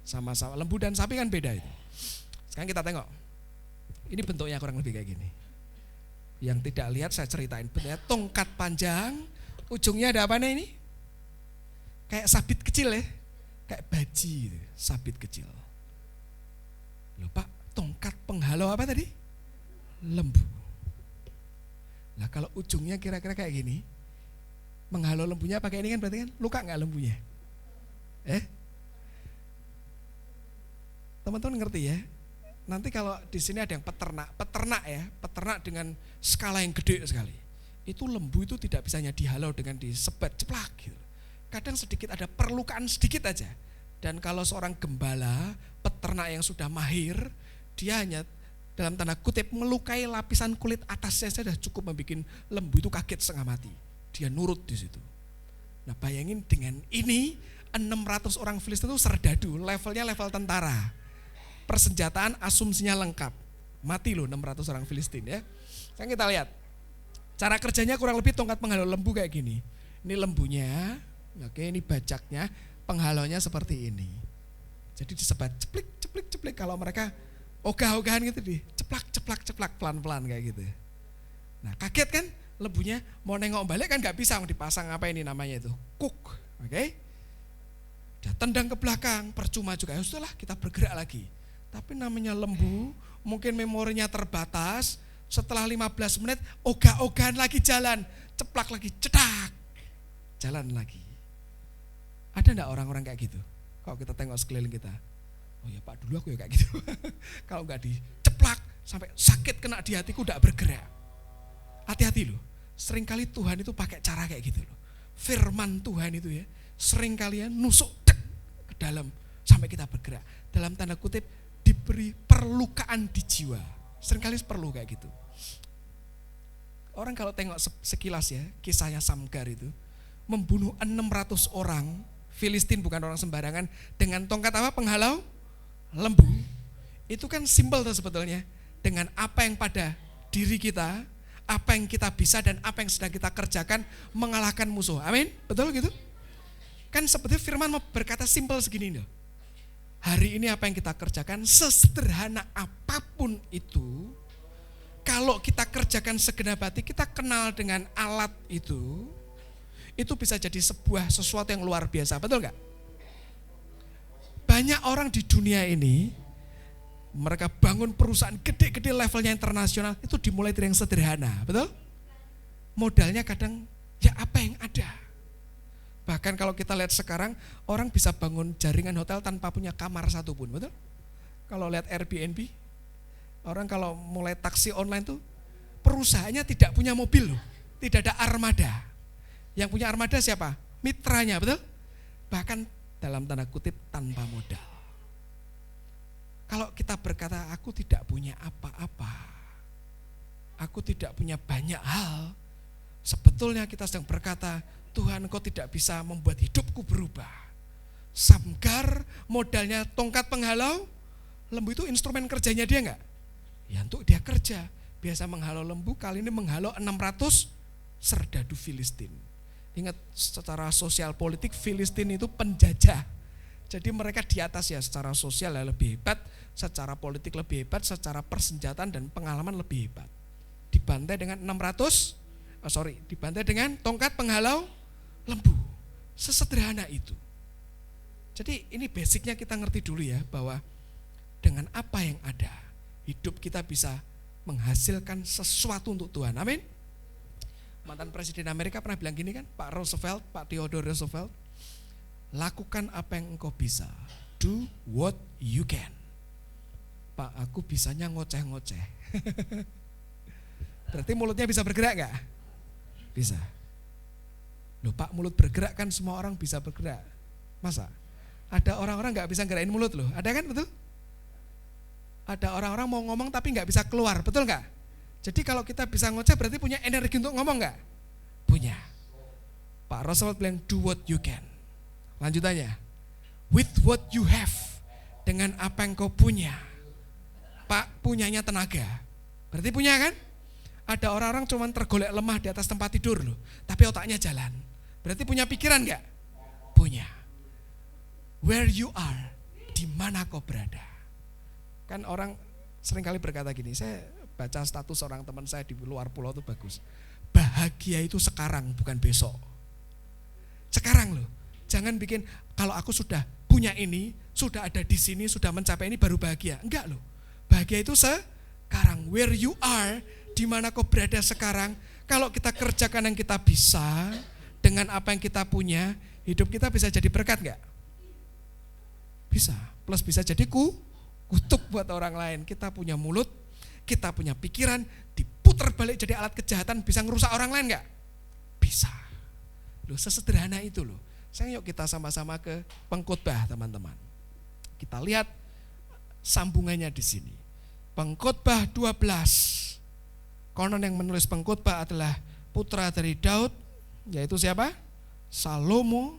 Speaker 3: Sama-sama lembu dan sapi kan beda itu. Sekarang kita tengok. Ini bentuknya kurang lebih kayak gini. Yang tidak lihat saya ceritain. Bentuknya tongkat panjang, ujungnya ada apa nih ini? Kayak sabit kecil ya. Kayak baji gitu, sabit kecil. Loh Pak, tongkat penghalau apa tadi? Lembu. Nah kalau ujungnya kira-kira kayak gini, menghalau lembunya pakai ini kan berarti kan luka nggak lembunya? Teman-teman ngerti ya? Nanti kalau di sini ada yang peternak ya, peternak dengan skala yang gede sekali. Itu lembu itu tidak bisa hanya dihalau dengan disebat ceplak gitu. Kadang sedikit ada perlukaan sedikit aja. Dan kalau seorang gembala, peternak yang sudah mahir, dia hanya dalam tanda kutip melukai lapisan kulit atasnya saja sudah cukup membuat lembu itu kaget setengah mati. Dia nurut di situ. Nah bayangin dengan ini 600 orang Filistin itu serdadu, levelnya level tentara. Persenjataan asumsinya lengkap. Mati loh 600 orang Filistin ya. Sekarang kita lihat. Cara kerjanya kurang lebih tongkat penghalau lembu kayak gini. Ini lembunya, oke, ini bajaknya, penghalaunya seperti ini. Jadi disebat ceplik ceplik ceplik kalau mereka ogah-ogahan gitu ceplak pelan-pelan kayak gitu. Nah kaget kan lembunya mau nengok balik kan nggak bisa dipasang apa ini namanya itu kuk, oke? Dia tendang ke belakang percuma juga. Ya sudahlah kita bergerak lagi. Tapi namanya lembu mungkin memorinya terbatas. Setelah 15 menit ogah-ogahan lagi jalan, ceplak lagi cedak, jalan lagi. Ada enggak orang-orang kayak gitu? Kalau kita tengok sekeliling kita. Oh ya Pak dulu aku ya kayak gitu. Kalau enggak diceplak sampai sakit kena di hatiku enggak bergerak. Hati-hati loh. Seringkali Tuhan itu pakai cara kayak gitu loh. Firman Tuhan itu ya, sering kalian nusuk ke dalam sampai kita bergerak. Dalam tanda kutip diberi perlukaan di jiwa. Seringkali perlu kayak gitu. Orang kalau tengok sekilas ya, kisahnya Samgar itu membunuh 600 orang Filistin, bukan orang sembarangan, dengan tongkat apa? Penghalau lembu. Itu kan simpel tuh sebetulnya. Dengan apa yang pada diri kita, apa yang kita bisa dan apa yang sedang kita kerjakan mengalahkan musuh. Amin? Betul gitu? Kan sebetulnya firman berkata simpel segini loh. Hari ini apa yang kita kerjakan sesederhana apapun itu, kalau kita kerjakan segenap hati, kita kenal dengan alat itu bisa jadi sebuah sesuatu yang luar biasa. Betul gak? Banyak orang di dunia ini, mereka bangun perusahaan gede-gede levelnya internasional, itu dimulai dari yang sederhana, betul? Modalnya kadang ya apa yang ada. Bahkan kalau kita lihat sekarang, orang bisa bangun jaringan hotel tanpa punya kamar satu pun, betul? Kalau lihat Airbnb, orang kalau mulai taksi online tuh, perusahaannya tidak punya mobil loh, tidak ada armada. Yang punya armada siapa? Mitranya, betul? Bahkan dalam tanda kutip tanpa modal. Kalau kita berkata, aku tidak punya apa-apa, aku tidak punya banyak hal, sebetulnya kita sedang berkata, Tuhan Engkau tidak bisa membuat hidupku berubah. Samgar modalnya tongkat penghalau, lembu itu instrumen kerjanya dia enggak? Ya untuk dia kerja, biasa menghalau lembu, kali ini menghalau 600 serdadu Filistin. Ingat secara sosial politik Filistin itu penjajah. Jadi mereka di atas ya, secara sosial ya lebih hebat, secara politik lebih hebat, secara persenjataan dan pengalaman lebih hebat. Dibantai dengan dibantai dengan tongkat penghalau lembu. Sesederhana itu. Jadi ini basicnya kita ngerti dulu ya, bahwa dengan apa yang ada, hidup kita bisa menghasilkan sesuatu untuk Tuhan. Amin. Mantan Presiden Amerika pernah bilang gini kan, Pak Theodore Roosevelt, lakukan apa yang engkau bisa, do what you can. Pak, aku bisanya ngoceh-ngoceh. Berarti mulutnya bisa bergerak gak? Bisa. Loh Pak, mulut bergerak kan semua orang bisa bergerak. Masa? Ada orang-orang gak bisa gerakin mulut loh, ada kan, betul? Ada orang-orang mau ngomong tapi gak bisa keluar, betul gak? Jadi kalau kita bisa ngoceh berarti punya energi untuk ngomong enggak? Punya. Pak Roosevelt bilang do what you can. Lanjutannya, with what you have, dengan apa yang kau punya. Pak, punyanya tenaga. Berarti punya kan? Ada orang-orang cuma tergolek lemah di atas tempat tidur loh, tapi otaknya jalan. Berarti punya pikiran enggak? Punya. Where you are, di mana kau berada. Kan orang seringkali berkata gini, saya baca status orang teman saya di luar pulau itu bagus. Bahagia itu sekarang, bukan besok. Sekarang loh, jangan bikin kalau aku sudah punya ini, sudah ada di sini, sudah mencapai ini baru bahagia. Enggak loh, bahagia itu sekarang. Where you are, di mana kau berada sekarang. Kalau kita kerjakan yang kita bisa, dengan apa yang kita punya, hidup kita bisa jadi berkat enggak? Bisa, plus bisa jadi kutuk buat orang lain. Kita punya mulut, kita punya pikiran, diputar balik jadi alat kejahatan, bisa ngerusak orang lain enggak? Bisa. Loh, sesederhana itu loh. Sayang yuk kita sama-sama ke Pengkhotbah teman-teman. Kita lihat sambungannya di sini. Pengkhotbah 12. Konon yang menulis Pengkhotbah adalah putra dari Daud, yaitu siapa? Salomo.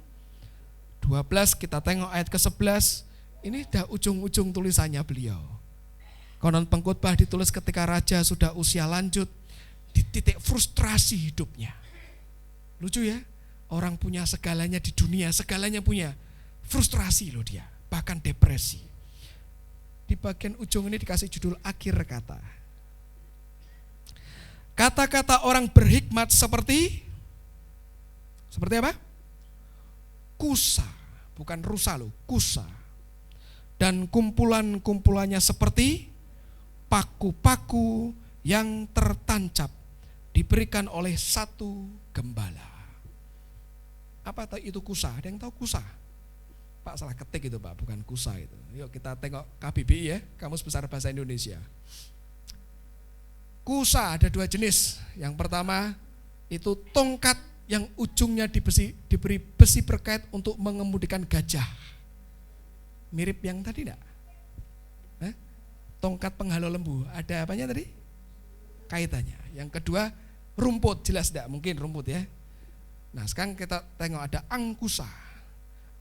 Speaker 3: 12 kita tengok ayat ke-11. Ini dah ujung-ujung tulisannya beliau. Konon Pengkhotbah ditulis ketika raja sudah usia lanjut, di titik frustrasi hidupnya. Lucu ya, orang punya segalanya di dunia, segalanya punya, frustrasi loh dia, bahkan depresi. Di bagian ujung ini dikasih judul akhir kata. Kata-kata orang berhikmat seperti apa? Kusa, bukan rusa loh, kusa. Dan kumpulan-kumpulannya seperti paku-paku yang tertancap diberikan oleh satu gembala. Apa itu kusa? Ada yang tahu kusa? Pak salah ketik itu Pak, bukan kusa itu. Yuk kita tengok KBBI ya, Kamus Besar Bahasa Indonesia. Kusa ada dua jenis. Yang pertama itu tongkat yang ujungnya diberi besi berkait untuk mengemudikan gajah. Mirip yang tadi enggak? Tongkat penghalau lembu, ada apanya tadi? Kaitannya. Yang kedua rumput, jelas enggak? Mungkin rumput ya. Nah sekarang kita tengok ada angkusa.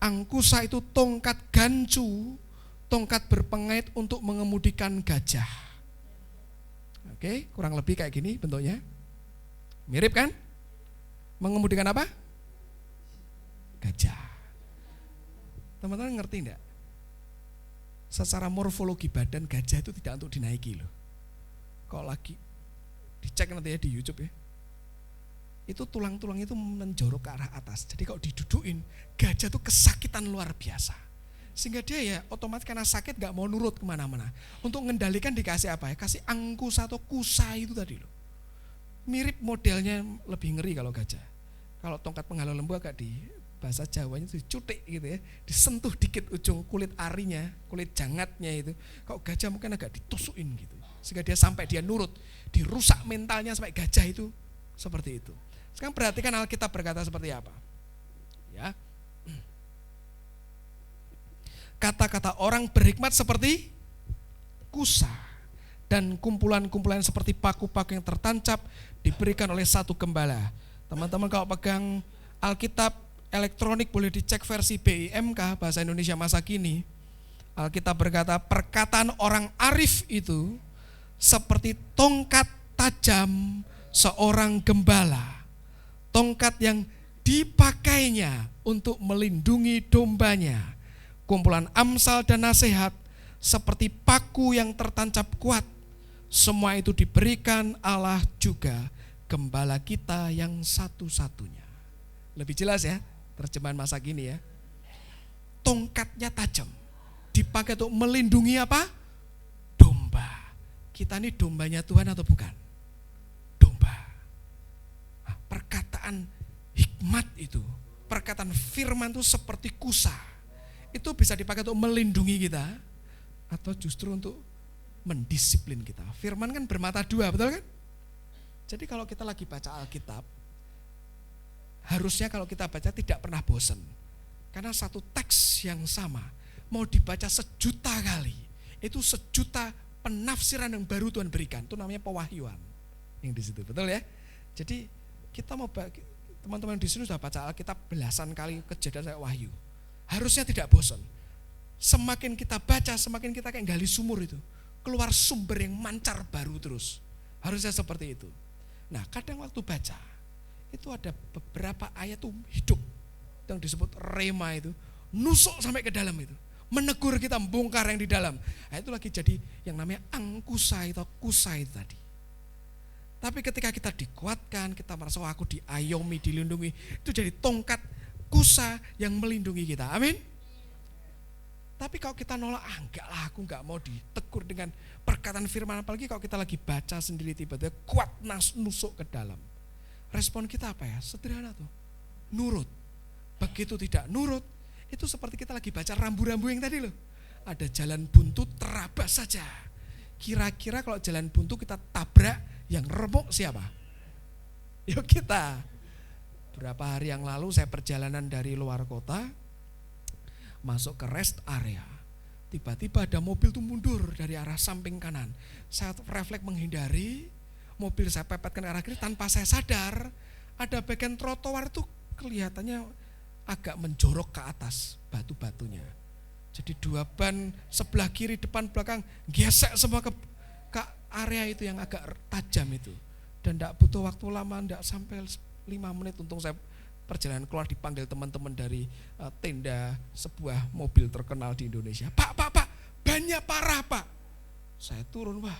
Speaker 3: Angkusa itu tongkat gancu, tongkat berpengait untuk mengemudikan gajah. Oke, kurang lebih kayak gini bentuknya. Mirip kan? Mengemudikan apa? Gajah. Teman-teman ngerti enggak? Secara morfologi badan gajah itu tidak untuk dinaiki loh. Kalau lagi dicek nanti ya di YouTube ya. Itu tulang-tulang itu menjorok ke arah atas. Jadi kalau didudukin, gajah itu kesakitan luar biasa. Sehingga dia ya otomatis karena sakit gak mau nurut kemana-mana. Untuk mengendalikan dikasih apa ya? Kasih angkusa atau kusa itu tadi loh. Mirip modelnya, lebih ngeri kalau gajah. Kalau tongkat penghalau lembu agak di bahasa Jawanya itu dicutik gitu ya. Disentuh dikit ujung kulit arinya, kulit jangatnya itu. Kalau gajah mungkin agak ditusukin gitu. Sehingga dia sampai dia nurut. Dirusak mentalnya sampai gajah itu seperti itu. Sekarang perhatikan Alkitab berkata seperti apa. Ya. Kata-kata orang berhikmat seperti kusa dan kumpulan-kumpulan seperti paku-paku yang tertancap diberikan oleh satu gembala. Teman-teman kalau pegang Alkitab elektronik boleh dicek versi BIMK Bahasa Indonesia Masa Kini. Alkitab berkata perkataan orang arif itu seperti tongkat tajam seorang gembala. Tongkat yang dipakainya untuk melindungi dombanya. Kumpulan amsal dan nasihat seperti paku yang tertancap kuat. Semua itu diberikan Allah juga, gembala kita yang satu-satunya. Lebih jelas ya, terjemahan masa kini ya. Tongkatnya tajam, dipakai untuk melindungi apa? Domba. Kita ini dombanya Tuhan atau bukan? Domba. Nah, perkataan hikmat itu, perkataan firman itu seperti kusa. Itu bisa dipakai untuk melindungi kita atau justru untuk mendisiplin kita. Firman kan bermata dua, betul kan? Jadi kalau kita lagi baca Alkitab, harusnya kalau kita baca tidak pernah bosan. Karena satu teks yang sama mau dibaca sejuta kali. Itu sejuta penafsiran yang baru Tuhan berikan. Itu namanya pewahyuan. yang di situ, betul ya? Jadi kita mau teman-teman di sini sudah baca Alkitab belasan kali, Kejadian sampai Wahyu. Harusnya tidak bosan. Semakin kita baca, semakin kita kayak gali sumur itu, keluar sumber yang mancar baru terus. Harusnya seperti itu. Nah, kadang waktu baca itu ada beberapa ayat tuh hidup, yang disebut rema itu, nusuk sampai ke dalam itu, menegur kita, membongkar yang di dalam. Nah, itu lagi jadi yang namanya angkusai atau kusai tadi. Tapi ketika kita dikuatkan, kita merasa aku diayomi, dilindungi, itu jadi tongkat kusa yang melindungi kita. Amin. Tapi kalau kita nolak, enggak lah, aku enggak mau ditegur dengan perkataan firman, apalagi kalau kita lagi baca sendiri tiba-tiba kuat nusuk ke dalam. Respon kita apa ya? Sederhana tuh, nurut. Begitu tidak nurut, itu seperti kita lagi baca rambu-rambu yang tadi loh. Ada jalan buntu, terabas saja. Kira-kira kalau jalan buntu kita tabrak, yang remuk siapa? Yuk kita. Berapa hari yang lalu saya perjalanan dari luar kota, masuk ke rest area. Tiba-tiba ada mobil tuh mundur dari arah samping kanan. Saya refleks menghindari, mobil saya pepetkan ke arah kiri, tanpa saya sadar, ada bagian trotoar tuh kelihatannya agak menjorok ke atas batu-batunya. Jadi dua ban sebelah kiri, depan, belakang gesek semua ke area itu yang agak tajam itu. Dan tidak butuh waktu lama, tidak sampai 5 menit, untung saya perjalanan keluar dipanggil teman-teman dari tenda sebuah mobil terkenal di Indonesia. Pak, banyak parah Pak. Saya turun, wah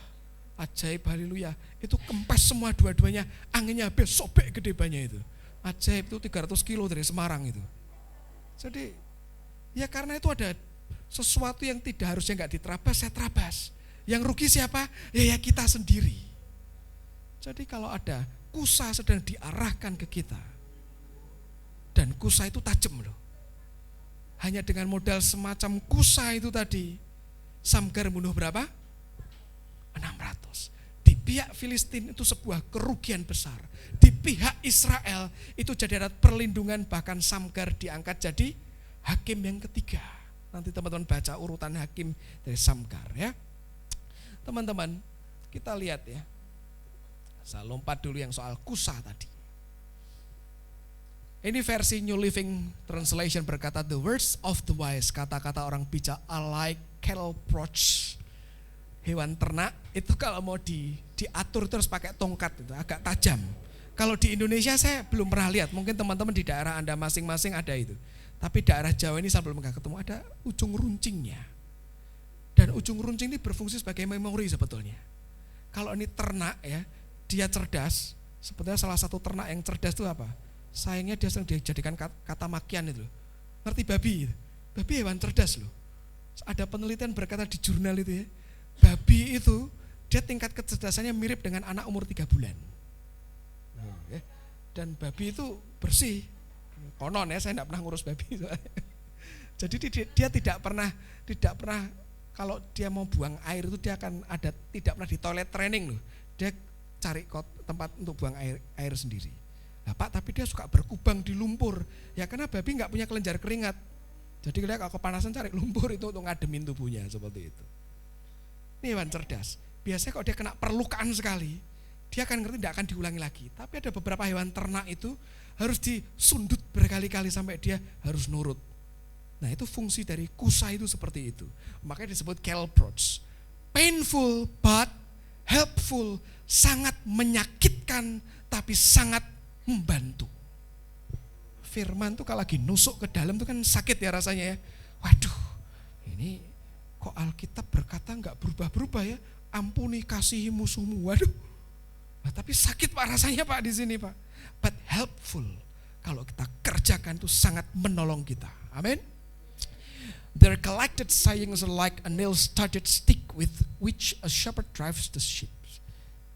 Speaker 3: ajaib, haleluya. Itu kempes semua dua-duanya, anginnya habis, sobek gede banyak itu. Ajaib, itu 300 kilo dari Semarang itu. Jadi ya karena itu ada sesuatu yang tidak harusnya enggak diterabas, saya terabas. Yang rugi siapa? Ya kita sendiri. Jadi kalau ada kusa sedang diarahkan ke kita, dan kusa itu tajam loh. Hanya dengan modal semacam kusa itu tadi, Samgar bunuh berapa? 600. Di pihak Filistin itu sebuah kerugian besar. Di pihak Israel itu jadi alat perlindungan, bahkan Samgar diangkat jadi hakim yang ketiga. Nanti teman-teman baca urutan hakim dari Samgar ya. Teman-teman, kita lihat ya. Saya lompat dulu yang soal kusa tadi. Ini versi New Living Translation berkata, the words of the wise, kata-kata orang bijak are like cattle proach. Hewan ternak itu kalau mau diatur terus pakai tongkat itu agak tajam. Kalau di Indonesia saya belum pernah lihat, mungkin teman-teman di daerah Anda masing-masing ada itu. Tapi daerah Jawa ini saya belum pernah ketemu, ada ujung runcingnya. Dan ujung runcing ini berfungsi sebagai memori sebetulnya. Kalau ini ternak ya, dia cerdas. Sebetulnya salah satu ternak yang cerdas itu apa? Sayangnya dia sering dijadikan kata makian itu. Ngerti babi? Babi hewan cerdas loh. Ada penelitian berkata di jurnal itu ya, babi itu dia tingkat kecerdasannya mirip dengan anak umur 3 bulan. Dan babi itu bersih. Konon ya, saya tidak pernah ngurus babi. Jadi dia tidak pernah kalau dia mau buang air itu dia akan ada, tidak pernah di toilet training loh. Dia cari tempat untuk buang air sendiri. Nah, Pak, tapi dia suka berkubang di lumpur. Ya karena babi nggak punya kelenjar keringat. Jadi dia kalau kepanasan cari lumpur itu untuk ngademin tubuhnya seperti itu. Ini hewan cerdas. Biasanya kalau dia kena perlukaan sekali, dia akan ngerti, tidak akan diulangi lagi. Tapi ada beberapa hewan ternak itu harus disundut berkali-kali sampai dia harus nurut. Nah itu fungsi dari kusa itu seperti itu. Makanya disebut kelproch. Painful but helpful. Sangat menyakitkan tapi sangat membantu. Firman tuh kalau lagi nusuk ke dalam tuh kan sakit ya rasanya ya. Waduh, ini kok Alkitab berkata enggak berubah-berubah ya. Ampuni kasihi musuhmu. Waduh. Nah, tapi sakit Pak rasanya Pak di sini Pak. But helpful. Kalau kita kerjakan itu sangat menolong kita. Amin. Their collected sayings are like a nail-studded stick with which a shepherd drives the sheep.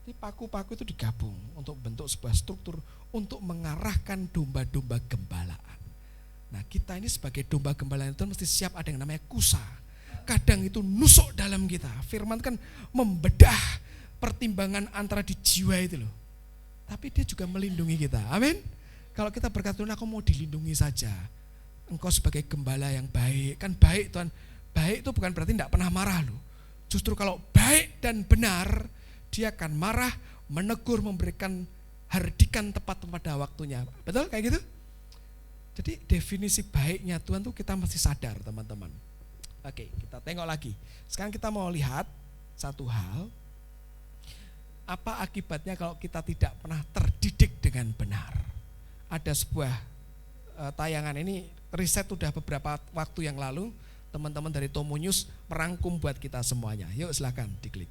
Speaker 3: Jadi paku-paku itu digabung untuk bentuk sebuah struktur untuk mengarahkan domba-domba gembalaan. Nah kita ini sebagai domba gembalaan itu mesti siap ada yang namanya kusa. Kadang itu nusuk dalam kita. Firman kan membedah pertimbangan antara di jiwa itu loh. Tapi dia juga melindungi kita. Amin. Kalau kita berkata, Tuhan aku mau dilindungi saja. Engkau sebagai gembala yang baik. Kan baik Tuhan. Baik itu bukan berarti tidak pernah marah loh. Justru kalau baik dan benar, dia akan marah menegur, memberikan hardikan tepat pada waktunya. Betul kayak gitu? Jadi definisi baiknya Tuhan tuh kita mesti sadar, teman-teman. Oke, kita tengok lagi. Sekarang kita mau lihat satu hal. Apa akibatnya kalau kita tidak pernah terdidik dengan benar? Ada sebuah tayangan ini, riset udah beberapa waktu yang lalu, teman-teman dari Tomo News merangkum buat kita semuanya. Yuk silakan diklik.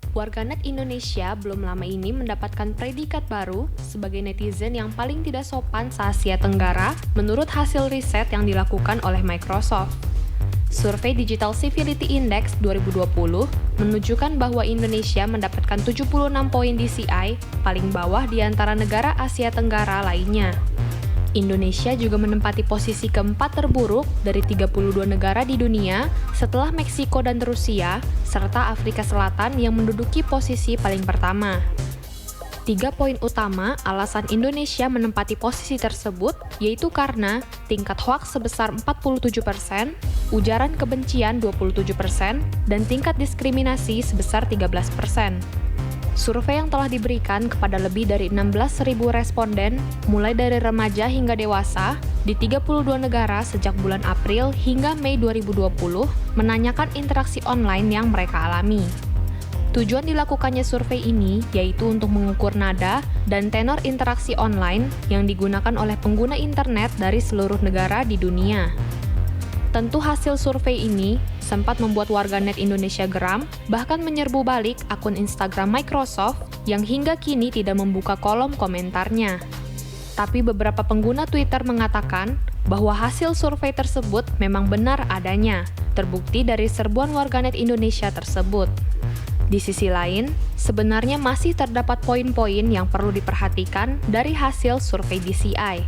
Speaker 4: Warganet Indonesia belum lama ini mendapatkan predikat baru sebagai netizen yang paling tidak sopan se-Asia Tenggara menurut hasil riset yang dilakukan oleh Microsoft. Survei Digital Civility Index 2020 menunjukkan bahwa Indonesia mendapatkan 76 poin DCI, paling bawah di antara negara Asia Tenggara lainnya. Indonesia juga menempati posisi keempat terburuk dari 32 negara di dunia setelah Meksiko dan Rusia, serta Afrika Selatan yang menduduki posisi paling pertama. 3 poin utama alasan Indonesia menempati posisi tersebut yaitu karena tingkat hoaks sebesar 47%, ujaran kebencian 27%, dan tingkat diskriminasi sebesar 13%. Survei yang telah diberikan kepada lebih dari 16.000 responden, mulai dari remaja hingga dewasa, di 32 negara sejak bulan April hingga Mei 2020, menanyakan interaksi online yang mereka alami. Tujuan dilakukannya survei ini yaitu untuk mengukur nada dan tenor interaksi online yang digunakan oleh pengguna internet dari seluruh negara di dunia. Tentu hasil survei ini sempat membuat warganet Indonesia geram, bahkan menyerbu balik akun Instagram Microsoft yang hingga kini tidak membuka kolom komentarnya. Tapi beberapa pengguna Twitter mengatakan bahwa hasil survei tersebut memang benar adanya, terbukti dari serbuan warganet Indonesia tersebut. Di sisi lain, sebenarnya masih terdapat poin-poin yang perlu diperhatikan dari hasil survei DCI.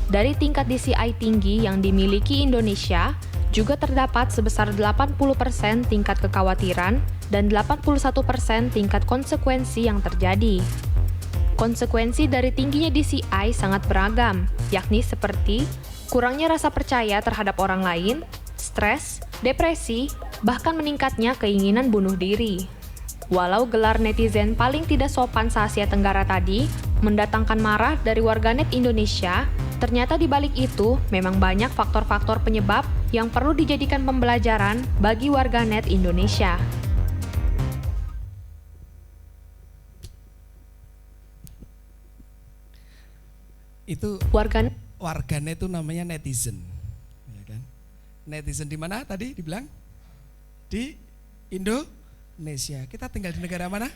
Speaker 4: Dari tingkat DCI tinggi yang dimiliki Indonesia, juga terdapat sebesar 80% tingkat kekhawatiran dan 81% tingkat konsekuensi yang terjadi. Konsekuensi dari tingginya DCI sangat beragam, yakni seperti kurangnya rasa percaya terhadap orang lain, stres, depresi, bahkan meningkatnya keinginan bunuh diri. Walau gelar netizen paling tidak sopan se-Asia Tenggara tadi mendatangkan marah dari warganet Indonesia, ternyata di balik itu memang banyak faktor-faktor penyebab yang perlu dijadikan pembelajaran bagi warganet Indonesia.
Speaker 3: Itu warganet itu namanya netizen, ya kan? Netizen di mana tadi dibilang? Di Indonesia. Kita tinggal di negara mana?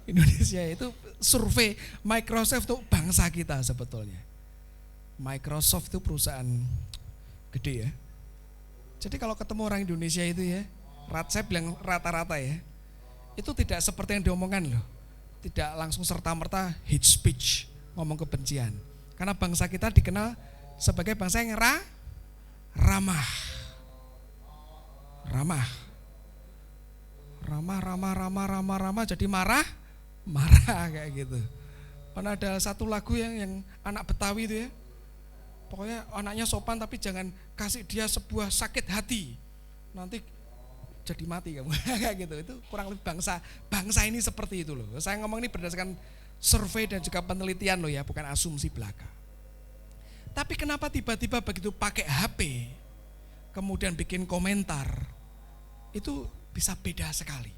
Speaker 3: Indonesia. Itu survei Microsoft itu bangsa kita sebetulnya. Microsoft itu perusahaan gede ya. Jadi kalau ketemu orang Indonesia itu ya, saya bilang rata-rata ya, itu tidak seperti yang diomongkan loh. Tidak langsung serta-merta hate speech, ngomong kebencian. Karena bangsa kita dikenal sebagai bangsa yang ramah. Jadi marah kayak gitu. Karena ada satu lagu yang anak Betawi itu ya, pokoknya anaknya sopan tapi jangan kasih dia sebuah sakit hati, nanti jadi mati kamu. Kayak gitu. Itu kurang lebih bangsa ini seperti itu loh. Saya ngomong ini berdasarkan survei dan juga penelitian loh ya, bukan asumsi belaka. Tapi kenapa tiba-tiba begitu pakai HP kemudian bikin komentar itu bisa beda sekali.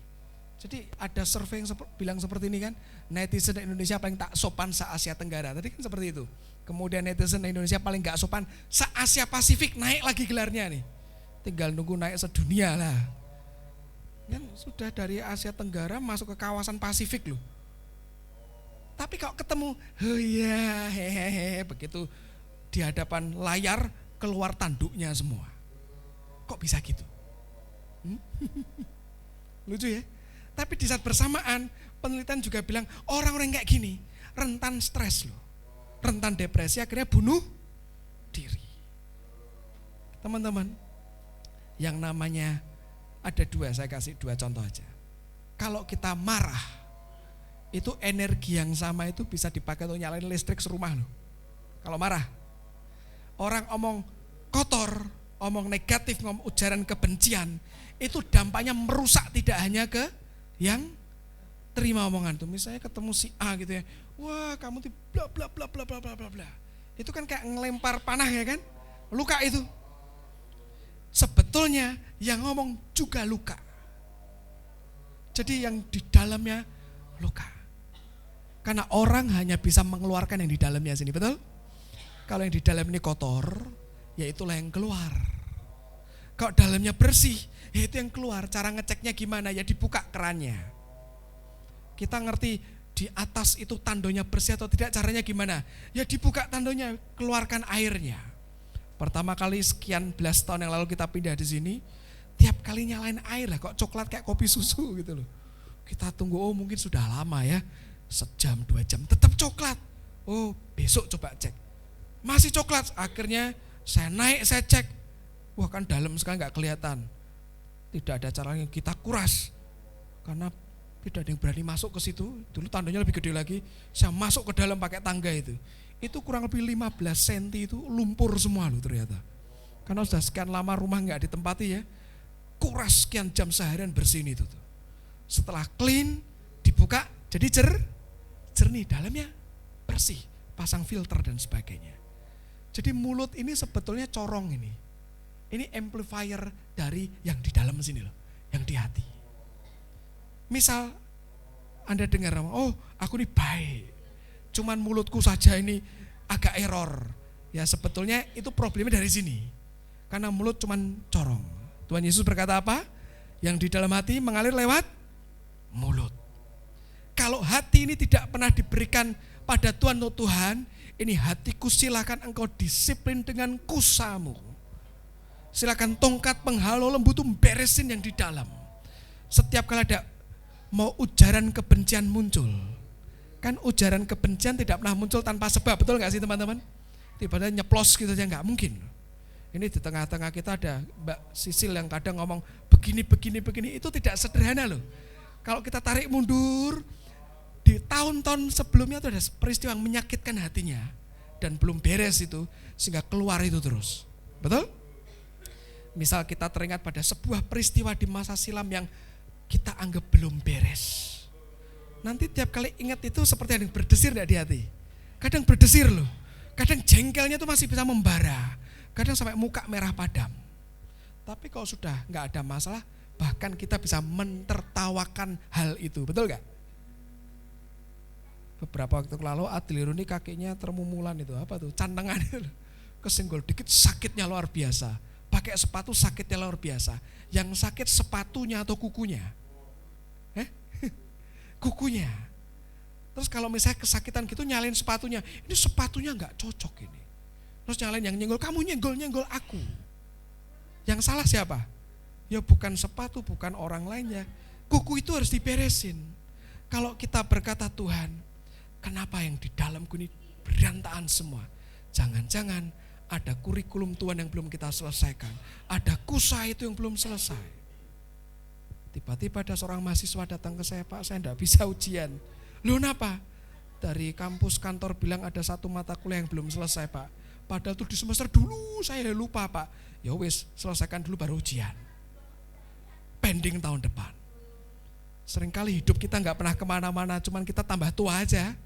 Speaker 3: Jadi ada survei yang bilang seperti ini kan, netizen Indonesia paling tak sopan se-Asia Tenggara. Tadi kan seperti itu. Kemudian netizen Indonesia paling gak sopan se-Asia Pasifik, naik lagi gelarnya nih. Tinggal nunggu naik sedunia lah. Kan sudah dari Asia Tenggara masuk ke kawasan Pasifik loh. Tapi kalau ketemu, oh iya, hehehe, begitu di hadapan layar keluar tanduknya semua. Kok bisa gitu? Lucu ya? Tapi di saat bersamaan penelitian juga bilang orang-orang kayak gini rentan stres loh, rentan depresi, akhirnya bunuh diri. Teman-teman, yang namanya ada dua, saya kasih dua contoh aja. Kalau kita marah, itu energi yang sama itu bisa dipakai untuk nyalain listrik serumah loh. Kalau marah, orang omong kotor, omong negatif, ngomong ujaran kebencian, itu dampaknya merusak tidak hanya ke yang terima omongan tuh. Misalnya ketemu si A gitu ya, wah kamu tuh bla bla bla bla bla bla bla. Itu kan kayak ngelempar panah ya kan, luka itu. Sebetulnya yang ngomong juga luka. Jadi yang di dalamnya luka. Karena orang hanya bisa mengeluarkan yang di dalamnya sini, betul? Kalau yang di dalam ini kotor, ya itulah yang keluar. Kalau dalamnya bersih, ya itu yang keluar. Cara ngeceknya gimana? Ya dibuka kerannya. Kita ngerti di atas itu tandonya bersih atau tidak, caranya gimana? Ya dibuka tandonya, keluarkan airnya. Pertama kali sekian belas tahun yang lalu kita pindah di sini, tiap kali nyalain air lah, kok coklat kayak kopi susu gitu loh. Kita tunggu, oh mungkin sudah lama ya, sejam 2 jam tetap coklat. Oh besok coba cek, masih coklat. Akhirnya saya naik, saya cek, wah kan dalam sekali nggak kelihatan. Tidak ada caranya, kita kuras karena tidak ada yang berani masuk ke situ. Dulu tandanya lebih gede lagi, saya masuk ke dalam pakai tangga itu kurang lebih 15 cm itu lumpur semua loh ternyata. Karena sudah sekian lama rumah nggak ditempati ya, kuras sekian jam seharian bersihin itu tuh. Setelah clean, dibuka jadi jernih, dalamnya bersih, pasang filter dan sebagainya. Jadi mulut ini sebetulnya corong ini. Ini amplifier dari yang di dalam sini loh, yang di hati. Misal Anda dengar, oh aku ini baik, cuman mulutku saja ini agak error. Ya sebetulnya itu problemnya dari sini. Karena mulut cuman corong. Tuhan Yesus berkata apa? Yang di dalam hati mengalir lewat mulut. Kalau hati ini tidak pernah diberikan pada Tuhan, oh Tuhan, ini hatiku silakan engkau disiplin dengan kusamu. Silakan tongkat penghalau lembu itu beresin yang di dalam. Setiap kali ada mau ujaran kebencian muncul, kan ujaran kebencian tidak pernah muncul tanpa sebab, betul gak sih teman-teman? Tiba-tiba nyeplos gitu aja gak mungkin. Ini di tengah-tengah kita ada Mbak Sisil yang kadang ngomong begini, itu tidak sederhana loh. Kalau kita tarik mundur, di tahun-tahun sebelumnya itu ada peristiwa yang menyakitkan hatinya dan belum beres itu, sehingga keluar itu terus, betul? Misal kita teringat pada sebuah peristiwa di masa silam yang kita anggap belum beres. Nanti tiap kali ingat itu seperti ada yang berdesir di hati. Kadang berdesir loh, kadang jengkelnya itu masih bisa membara, kadang sampai muka merah padam. Tapi kalau sudah gak ada masalah, bahkan kita bisa mentertawakan hal itu, betul gak? Beberapa waktu lalu Adliru ini kakinya termumulan itu, apa tuh, cantengan itu, kesenggol dikit sakitnya luar biasa. Pakai sepatu sakitnya luar biasa. Yang sakit sepatunya atau kukunya? Kukunya. Terus kalau misalnya kesakitan gitu nyalain sepatunya, ini sepatunya nggak cocok ini. Terus nyalain yang nyenggol, kamu nyenggol aku. Yang salah siapa? Ya bukan sepatu, bukan orang lainnya. Kuku itu harus diberesin. Kalau kita berkata, Tuhan, kenapa yang di dalamku ini berantakan semua? Jangan-jangan ada kurikulum Tuhan yang belum kita selesaikan. Ada kusa itu yang belum selesai. Tiba-tiba ada seorang mahasiswa datang ke saya, Pak, saya enggak bisa ujian. Loh kenapa? Dari kampus kantor bilang ada satu mata kuliah yang belum selesai, Pak. Padahal itu di semester dulu saya lupa, Pak. Ya wis, selesaikan dulu baru ujian. Pending tahun depan. Seringkali hidup kita enggak pernah kemana-mana, cuman kita tambah tua aja.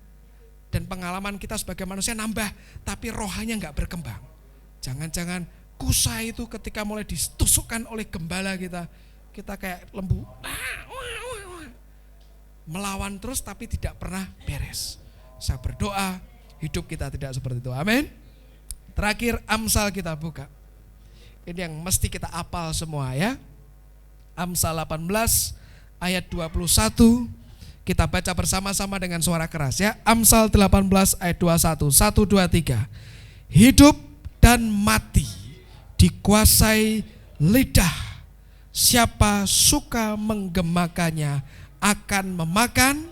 Speaker 3: Dan pengalaman kita sebagai manusia nambah, tapi rohanya enggak berkembang. Jangan-jangan kusa itu ketika mulai ditusukkan oleh gembala kita kayak lembu, melawan terus tapi tidak pernah beres. Saya berdoa hidup kita tidak seperti itu, amin. Terakhir Amsal kita buka. Ini yang mesti kita apal semua ya. Amsal 18 ayat 21. Kita baca bersama-sama dengan suara keras ya. Amsal 18 ayat 21. 1, 2, 3. Hidup dan mati dikuasai lidah. Siapa suka menggemakannya akan memakan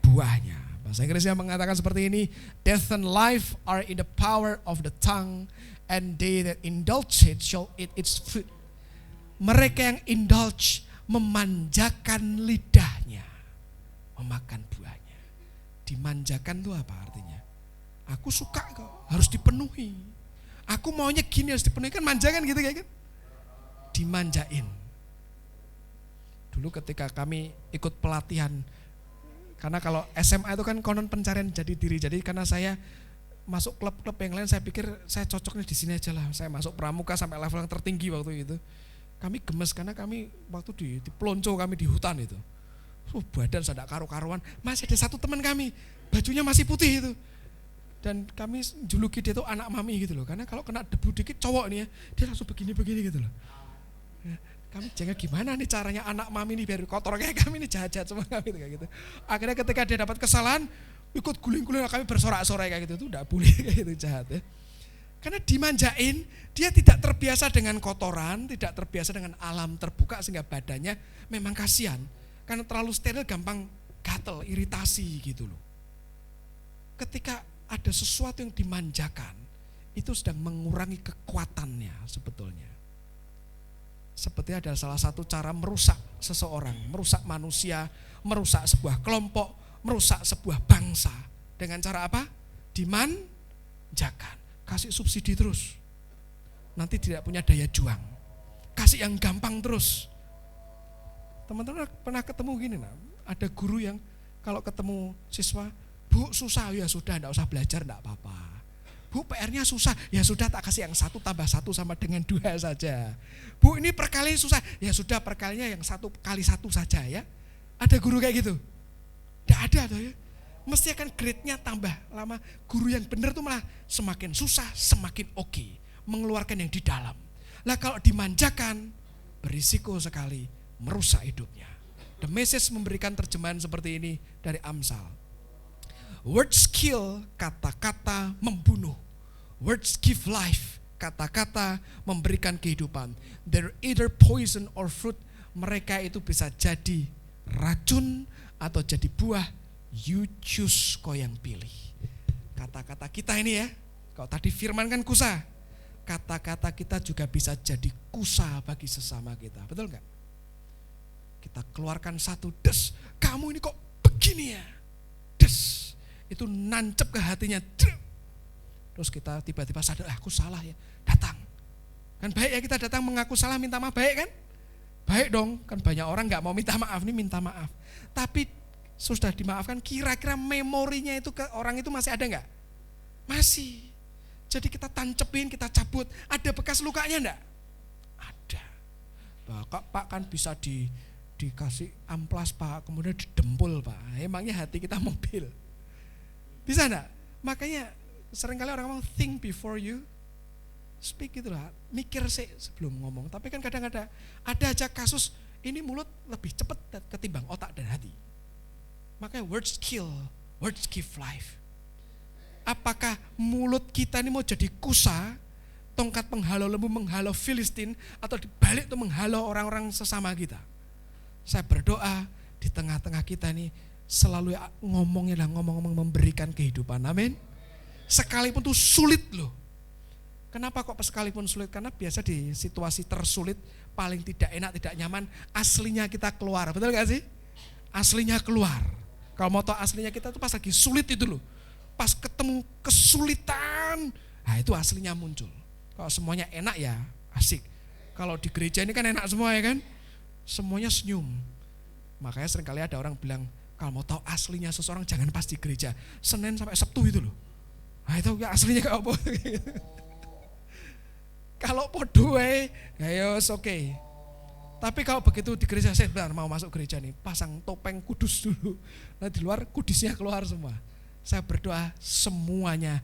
Speaker 3: buahnya. Bahasa Inggrisnya mengatakan seperti ini. Death and life are in the power of the tongue, and they that indulge it shall eat its fruit. Mereka yang indulge, memanjakan lidahnya, memakan buahnya. Dimanjakan itu apa artinya? Aku suka kok, harus dipenuhi. Aku maunya gini, harus dipenuhi, kan manja kan gitu kan? Dimanjain. Dulu ketika kami ikut pelatihan, karena kalau SMA itu kan konon pencarian jati diri. Jadi karena saya masuk klub-klub yang lain, saya pikir saya cocoknya di sini aja lah. Saya masuk pramuka sampai level yang tertinggi waktu itu. Kami gemes karena kami waktu di pelonco, kami di hutan itu. Badan saya tidak karu-karuan. Masih ada satu teman kami, bajunya masih putih itu. Dan kami juluki dia itu anak mami gitu loh. Karena kalau kena debu dikit cowok nih ya, dia langsung begini-begini gitu loh. Kami jangan gimana nih caranya anak mami nih biar kotor kayak kami nih, jahat-jahat semua kami kayak gitu. Akhirnya ketika dia dapat kesalahan, ikut guling-guling, kami bersorak-sorai kayak gitu. Itu enggak boleh kayak gitu, jahat ya. Karena dimanjain, dia tidak terbiasa dengan kotoran, tidak terbiasa dengan alam terbuka sehingga badannya memang kasihan. Karena terlalu steril gampang gatel, iritasi gitu loh. Ketika ada sesuatu yang dimanjakan, itu sedang mengurangi kekuatannya sebetulnya. Seperti adalah salah satu cara merusak seseorang, merusak manusia, merusak sebuah kelompok, merusak sebuah bangsa. Dengan cara apa? Dimanjakan. Kasih subsidi terus. Nanti tidak punya daya juang. Kasih yang gampang terus. Teman-teman pernah ketemu gini, nah, ada guru yang kalau ketemu siswa, Bu susah, ya sudah enggak usah belajar, enggak apa-apa. Bu PR-nya susah, ya sudah tak kasih yang 1 tambah 1 sama dengan 2 saja. Bu ini perkali susah, ya sudah perkalinya yang 1 kali 1 saja ya. Ada guru kayak gitu? Enggak ada tuh ya. Mesti akan grade-nya tambah lama. Guru yang benar tuh malah semakin susah, semakin oke. Mengeluarkan yang di dalam. Lah kalau dimanjakan, berisiko sekali merusak hidupnya. The Message memberikan terjemahan seperti ini dari Amsal. Words kill, kata-kata membunuh. Words give life, kata-kata memberikan kehidupan. They're either poison or fruit. Mereka itu bisa jadi racun atau jadi buah. You choose, kau yang pilih. Kata-kata kita ini ya, kalau tadi firman kan kusa. Kata-kata kita juga bisa jadi kusa bagi sesama kita. Betul enggak? Kita keluarkan satu des, kamu ini kok begini ya? Des. Itu nancep ke hatinya. Terus kita tiba-tiba sadar, aku salah ya, datang. Kan baik ya kita datang mengaku salah, minta maaf, baik kan? Baik dong, kan banyak orang gak mau minta maaf, nih minta maaf. Tapi sudah dimaafkan, kira-kira memorinya itu ke orang itu masih ada gak? Masih. Jadi kita tancepin, kita cabut, ada bekas lukanya enggak? Ada. Pak kan bisa dikasih amplas Pak, kemudian didempul Pak. Emangnya hati kita mobil? Bisa enggak? Makanya seringkali orang ngomong think before you speak gitu lah. Mikir sih sebelum ngomong. Tapi kan kadang-kadang ada aja kasus ini mulut lebih cepat ketimbang otak dan hati. Makanya words kill, words give life. Apakah mulut kita ini mau jadi kusa, tongkat penghalau lembu menghalau Filistin, atau dibalik itu menghalau orang-orang sesama kita? Saya berdoa di tengah-tengah kita nih selalu ngomongnya lah, ngomong-ngomong memberikan kehidupan, amin. Sekalipun tuh sulit loh. Kenapa kok sekalipun sulit? Karena biasa di situasi tersulit, paling tidak enak, tidak nyaman, aslinya kita keluar, betul gak sih? Aslinya keluar. Kalau mau tahu aslinya kita tuh pas lagi sulit itu loh. Pas ketemu kesulitan, nah itu aslinya muncul. Kalau semuanya enak ya asik. Kalau di gereja ini kan enak semua ya kan? Semuanya senyum. Makanya seringkali ada orang bilang, kalau mau tahu aslinya seseorang jangan pas di gereja, Senin sampai Sabtu itu loh. Nah itu ya aslinya kayak apa? Kalau podoe, ya oke. Tapi kalau begitu di gereja, saya benar mau masuk gereja nih, pasang topeng kudus dulu. Nah di luar kudusnya keluar semua. Saya berdoa semuanya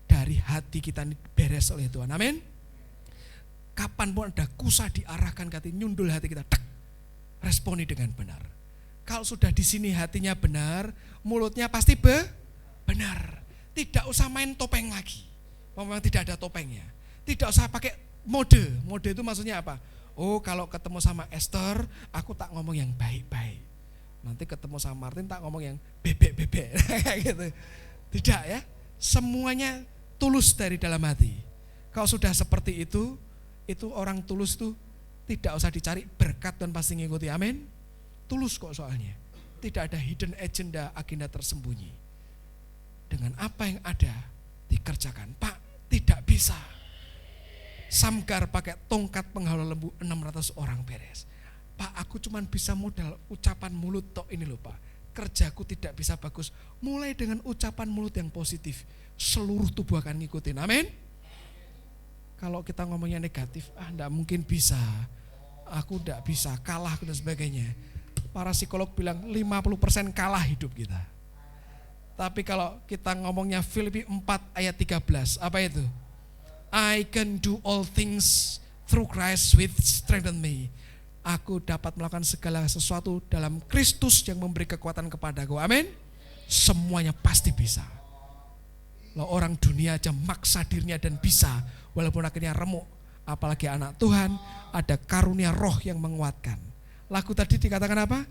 Speaker 3: dari hati kita ini beres oleh Tuhan, amin. Kapanpun ada kusa diarahkan ke hati, nyundul hati kita, responi dengan benar. Kalau sudah di sini hatinya benar, mulutnya pasti benar. Tidak usah main topeng lagi. Memang tidak ada topengnya. Tidak usah pakai mode. Mode itu maksudnya apa? Oh, kalau ketemu sama Esther, aku tak ngomong yang baik-baik. Nanti ketemu sama Martin tak ngomong yang bebek-bebek gitu. Tidak ya. Semuanya tulus dari dalam hati. Kalau sudah seperti itu orang tulus itu tidak usah dicari berkat dan pasti ngikuti, amin. Tulus kok soalnya. Tidak ada hidden agenda tersembunyi. Dengan apa yang ada dikerjakan. Pak, tidak bisa. Samgar pakai tongkat penghalau lembu 600 orang beres. Pak, aku cuman bisa modal ucapan mulut tok ini loh Pak. Kerjaku tidak bisa bagus. Mulai dengan ucapan mulut yang positif, seluruh tubuh akan ngikutin. Amin. Kalau kita ngomongnya negatif, enggak mungkin bisa. Aku enggak bisa, kalah dan sebagainya. Para psikolog bilang 50% kalah hidup kita. Tapi kalau kita ngomongnya Filipi 4 ayat 13, apa itu? I can do all things through Christ which strengthen me. Aku dapat melakukan segala sesuatu dalam Kristus yang memberi kekuatan kepadaku. Amin. Semuanya pasti bisa. Loh, orang dunia aja maksa dirinya dan bisa, walaupun akhirnya remuk. Apalagi anak Tuhan, ada karunia roh yang menguatkan. Lagu tadi dikatakan apa?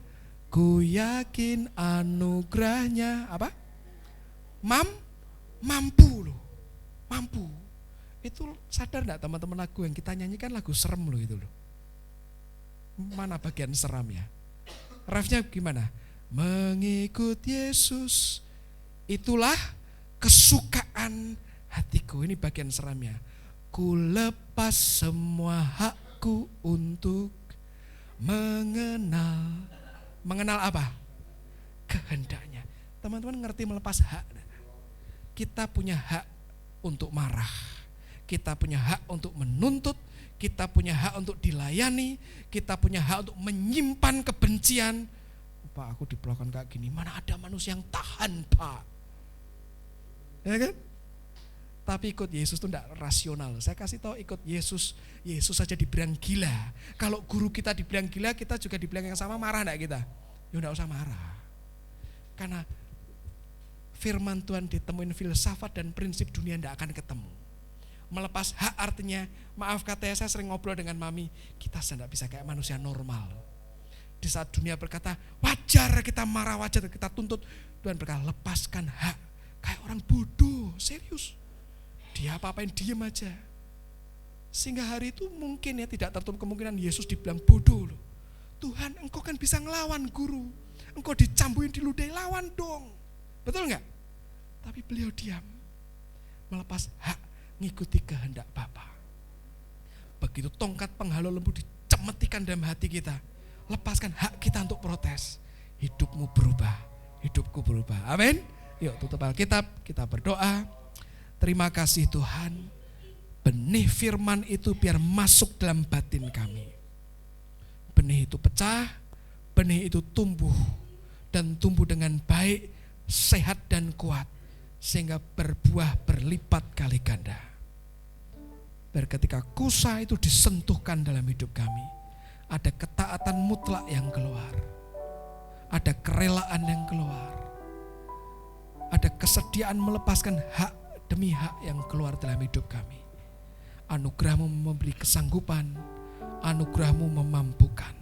Speaker 3: Ku yakin anugerahnya apa? Mampu loh. Mampu. Itu sadar enggak teman-teman, lagu yang kita nyanyikan lagu serem loh itu loh. Mana bagian seramnya? Refnya gimana? Mengikut Yesus itulah kesukaan hatiku. Ini bagian seramnya. Ku lepas semua hakku untuk mengenal apa? Kehendaknya. Teman-teman ngerti melepas hak? Kita punya hak untuk marah. Kita punya hak untuk menuntut. Kita punya hak untuk dilayani, kita punya hak untuk menyimpan kebencian. Pak, aku diperlakukan kayak gini, mana ada manusia yang tahan Pak. Ya kan? Tapi ikut Yesus itu enggak rasional. Saya kasih tahu ikut Yesus, Yesus saja dibilang gila. Kalau guru kita dibilang gila, kita juga dibilang yang sama, marah enggak kita? Ya enggak usah marah. Karena firman Tuhan ditemuin filsafat dan prinsip dunia enggak akan ketemu. Melepas hak artinya, maaf katanya saya sering ngobrol dengan mami, kita tidak bisa kayak manusia normal. Di saat dunia berkata, wajar kita marah, wajar kita tuntut, Tuhan berkata, lepaskan hak. Kayak orang bodoh, serius. Dia apa-apain diem aja. Sehingga hari itu mungkin ya tidak tertutup kemungkinan Yesus dibilang bodoh loh. Tuhan, engkau kan bisa ngelawan guru. Engkau dicambuin, diludahi, lawan dong. Betul enggak? Tapi beliau diam. Melepas hak, ngikuti kehendak Bapa. Begitu tongkat penghalau lembu dicemetikan dalam hati kita, lepaskan hak kita untuk protes. Hidupmu berubah, hidupku berubah. Amin. Yuk tutup Alkitab, kita berdoa. Terima kasih Tuhan, benih firman itu biar masuk dalam batin kami. Benih itu pecah, benih itu tumbuh, dan tumbuh dengan baik, sehat dan kuat, sehingga berbuah berlipat kali ganda. Biar ketika kusa itu disentuhkan dalam hidup kami, ada ketaatan mutlak yang keluar, ada kerelaan yang keluar, ada kesediaan melepaskan hak demi hak yang keluar dalam hidup kami. Anugerah-Mu memberi kesanggupan, anugerah-Mu memampukan.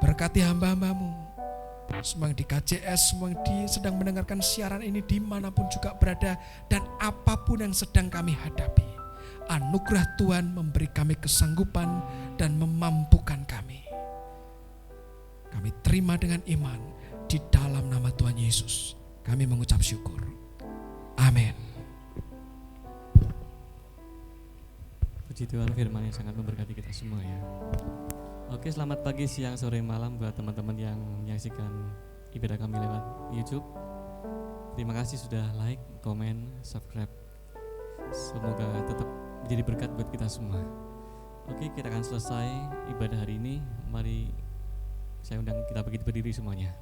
Speaker 3: Berkati hamba-hamba-Mu, semua yang di KJS, semua yang sedang mendengarkan siaran ini dimanapun juga berada, dan apapun yang sedang kami hadapi, anugerah Tuhan memberi kami kesanggupan dan memampukan kami. Kami terima dengan iman di dalam nama Tuhan Yesus. Kami mengucap syukur. Amin.
Speaker 2: Puji Tuhan, firman yang sangat memberkati kita semua ya. Oke, selamat pagi, siang, sore, malam buat teman-teman yang menyaksikan ibadah kami lewat YouTube. Terima kasih sudah like, komen, subscribe. Semoga tetap menjadi berkat buat kita semua. Oke, kita akan selesai ibadah hari ini. Mari saya undang kita berdiri semuanya.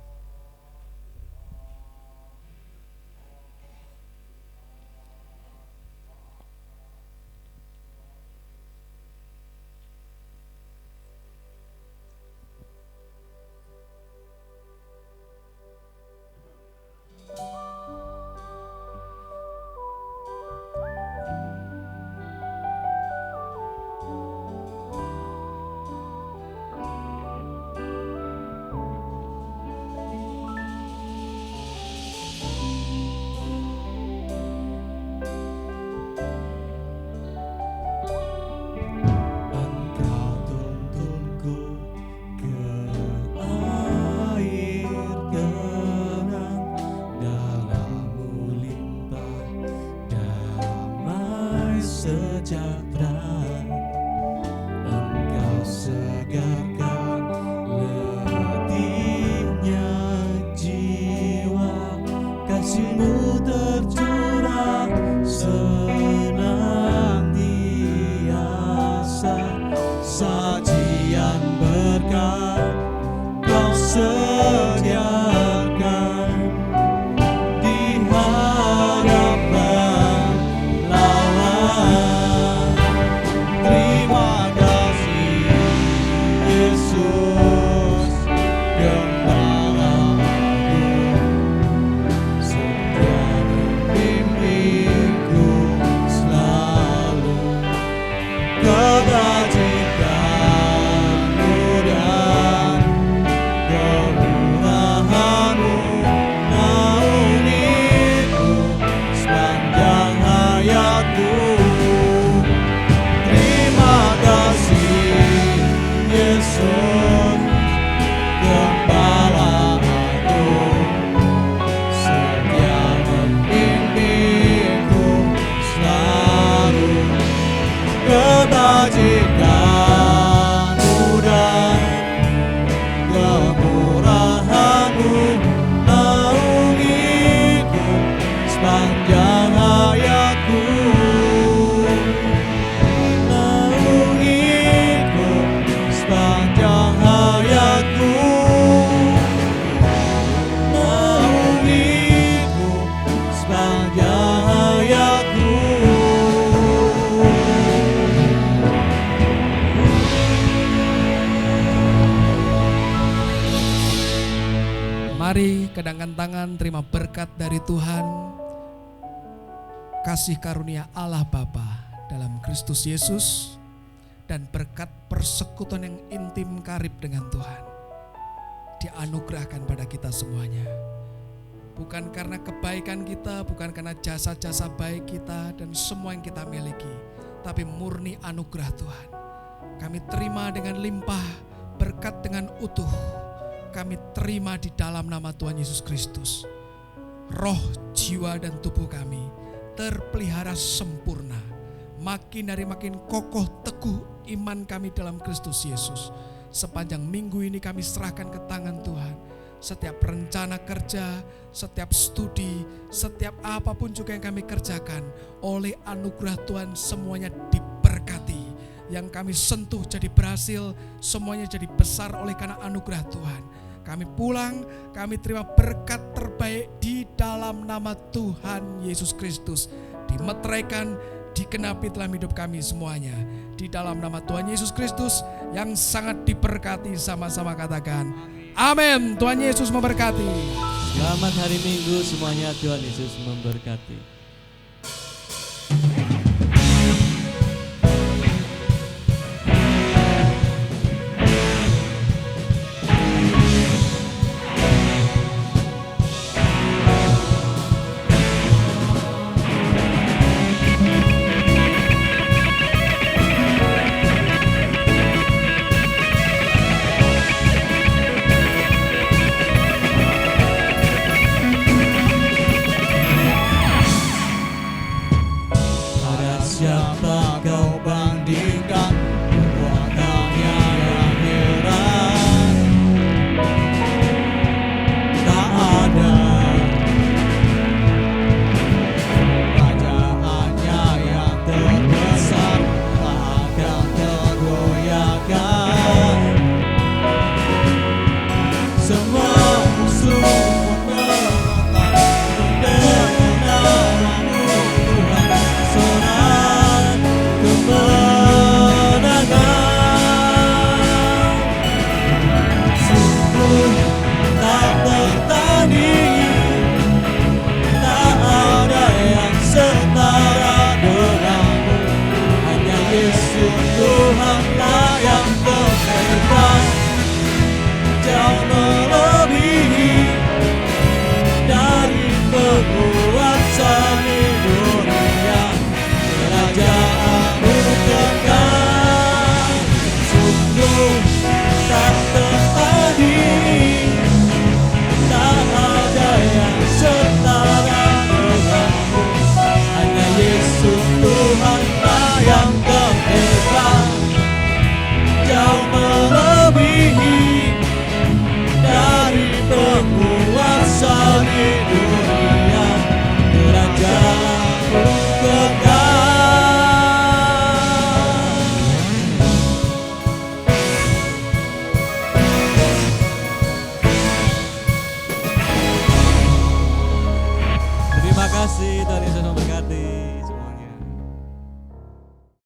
Speaker 3: kedangkan tangan, terima berkat dari Tuhan. Kasih karunia Allah Bapa dalam Kristus Yesus dan berkat persekutuan yang intim karib dengan Tuhan dianugerahkan pada kita semuanya. Bukan karena kebaikan kita, bukan karena jasa-jasa baik kita dan semua yang kita miliki, tapi murni anugerah Tuhan. Kami terima dengan limpah, berkat dengan utuh. Kami terima di dalam nama Tuhan Yesus Kristus. Roh, jiwa, dan tubuh kami terpelihara sempurna. Makin hari makin kokoh teguh iman kami dalam Kristus Yesus. Sepanjang minggu ini kami serahkan ke tangan Tuhan. Setiap rencana kerja, setiap studi, setiap apapun juga yang kami kerjakan, oleh anugerah Tuhan semuanya diberkati. Yang kami sentuh jadi berhasil, semuanya jadi besar oleh karena anugerah Tuhan. Kami pulang, kami terima berkat terbaik di dalam nama Tuhan Yesus Kristus. Dimeteraikan, digenapi dalam hidup kami semuanya. Di dalam nama Tuhan Yesus Kristus yang sangat diberkati, sama-sama katakan amin. Tuhan Yesus memberkati.
Speaker 2: Selamat hari Minggu semuanya, Tuhan Yesus memberkati.
Speaker 5: Siapa kau bandingkan kekuatannya yang heran? Tak ada kerajaannya yang terbesar, tak akan tergoyahkan. Semua musuh Tuhanlah yang terhebat, jauh melebihi dari penguasa di dunia. Kerajaanmu kekal, sungguh tak tertandingi, tak ada yang setara denganmu. Hanya Yesus Tuhanlah yang terhebat, jauh melebihi dari penguasa di dunia. Kerajaanmu kekal.
Speaker 2: Terima kasih dari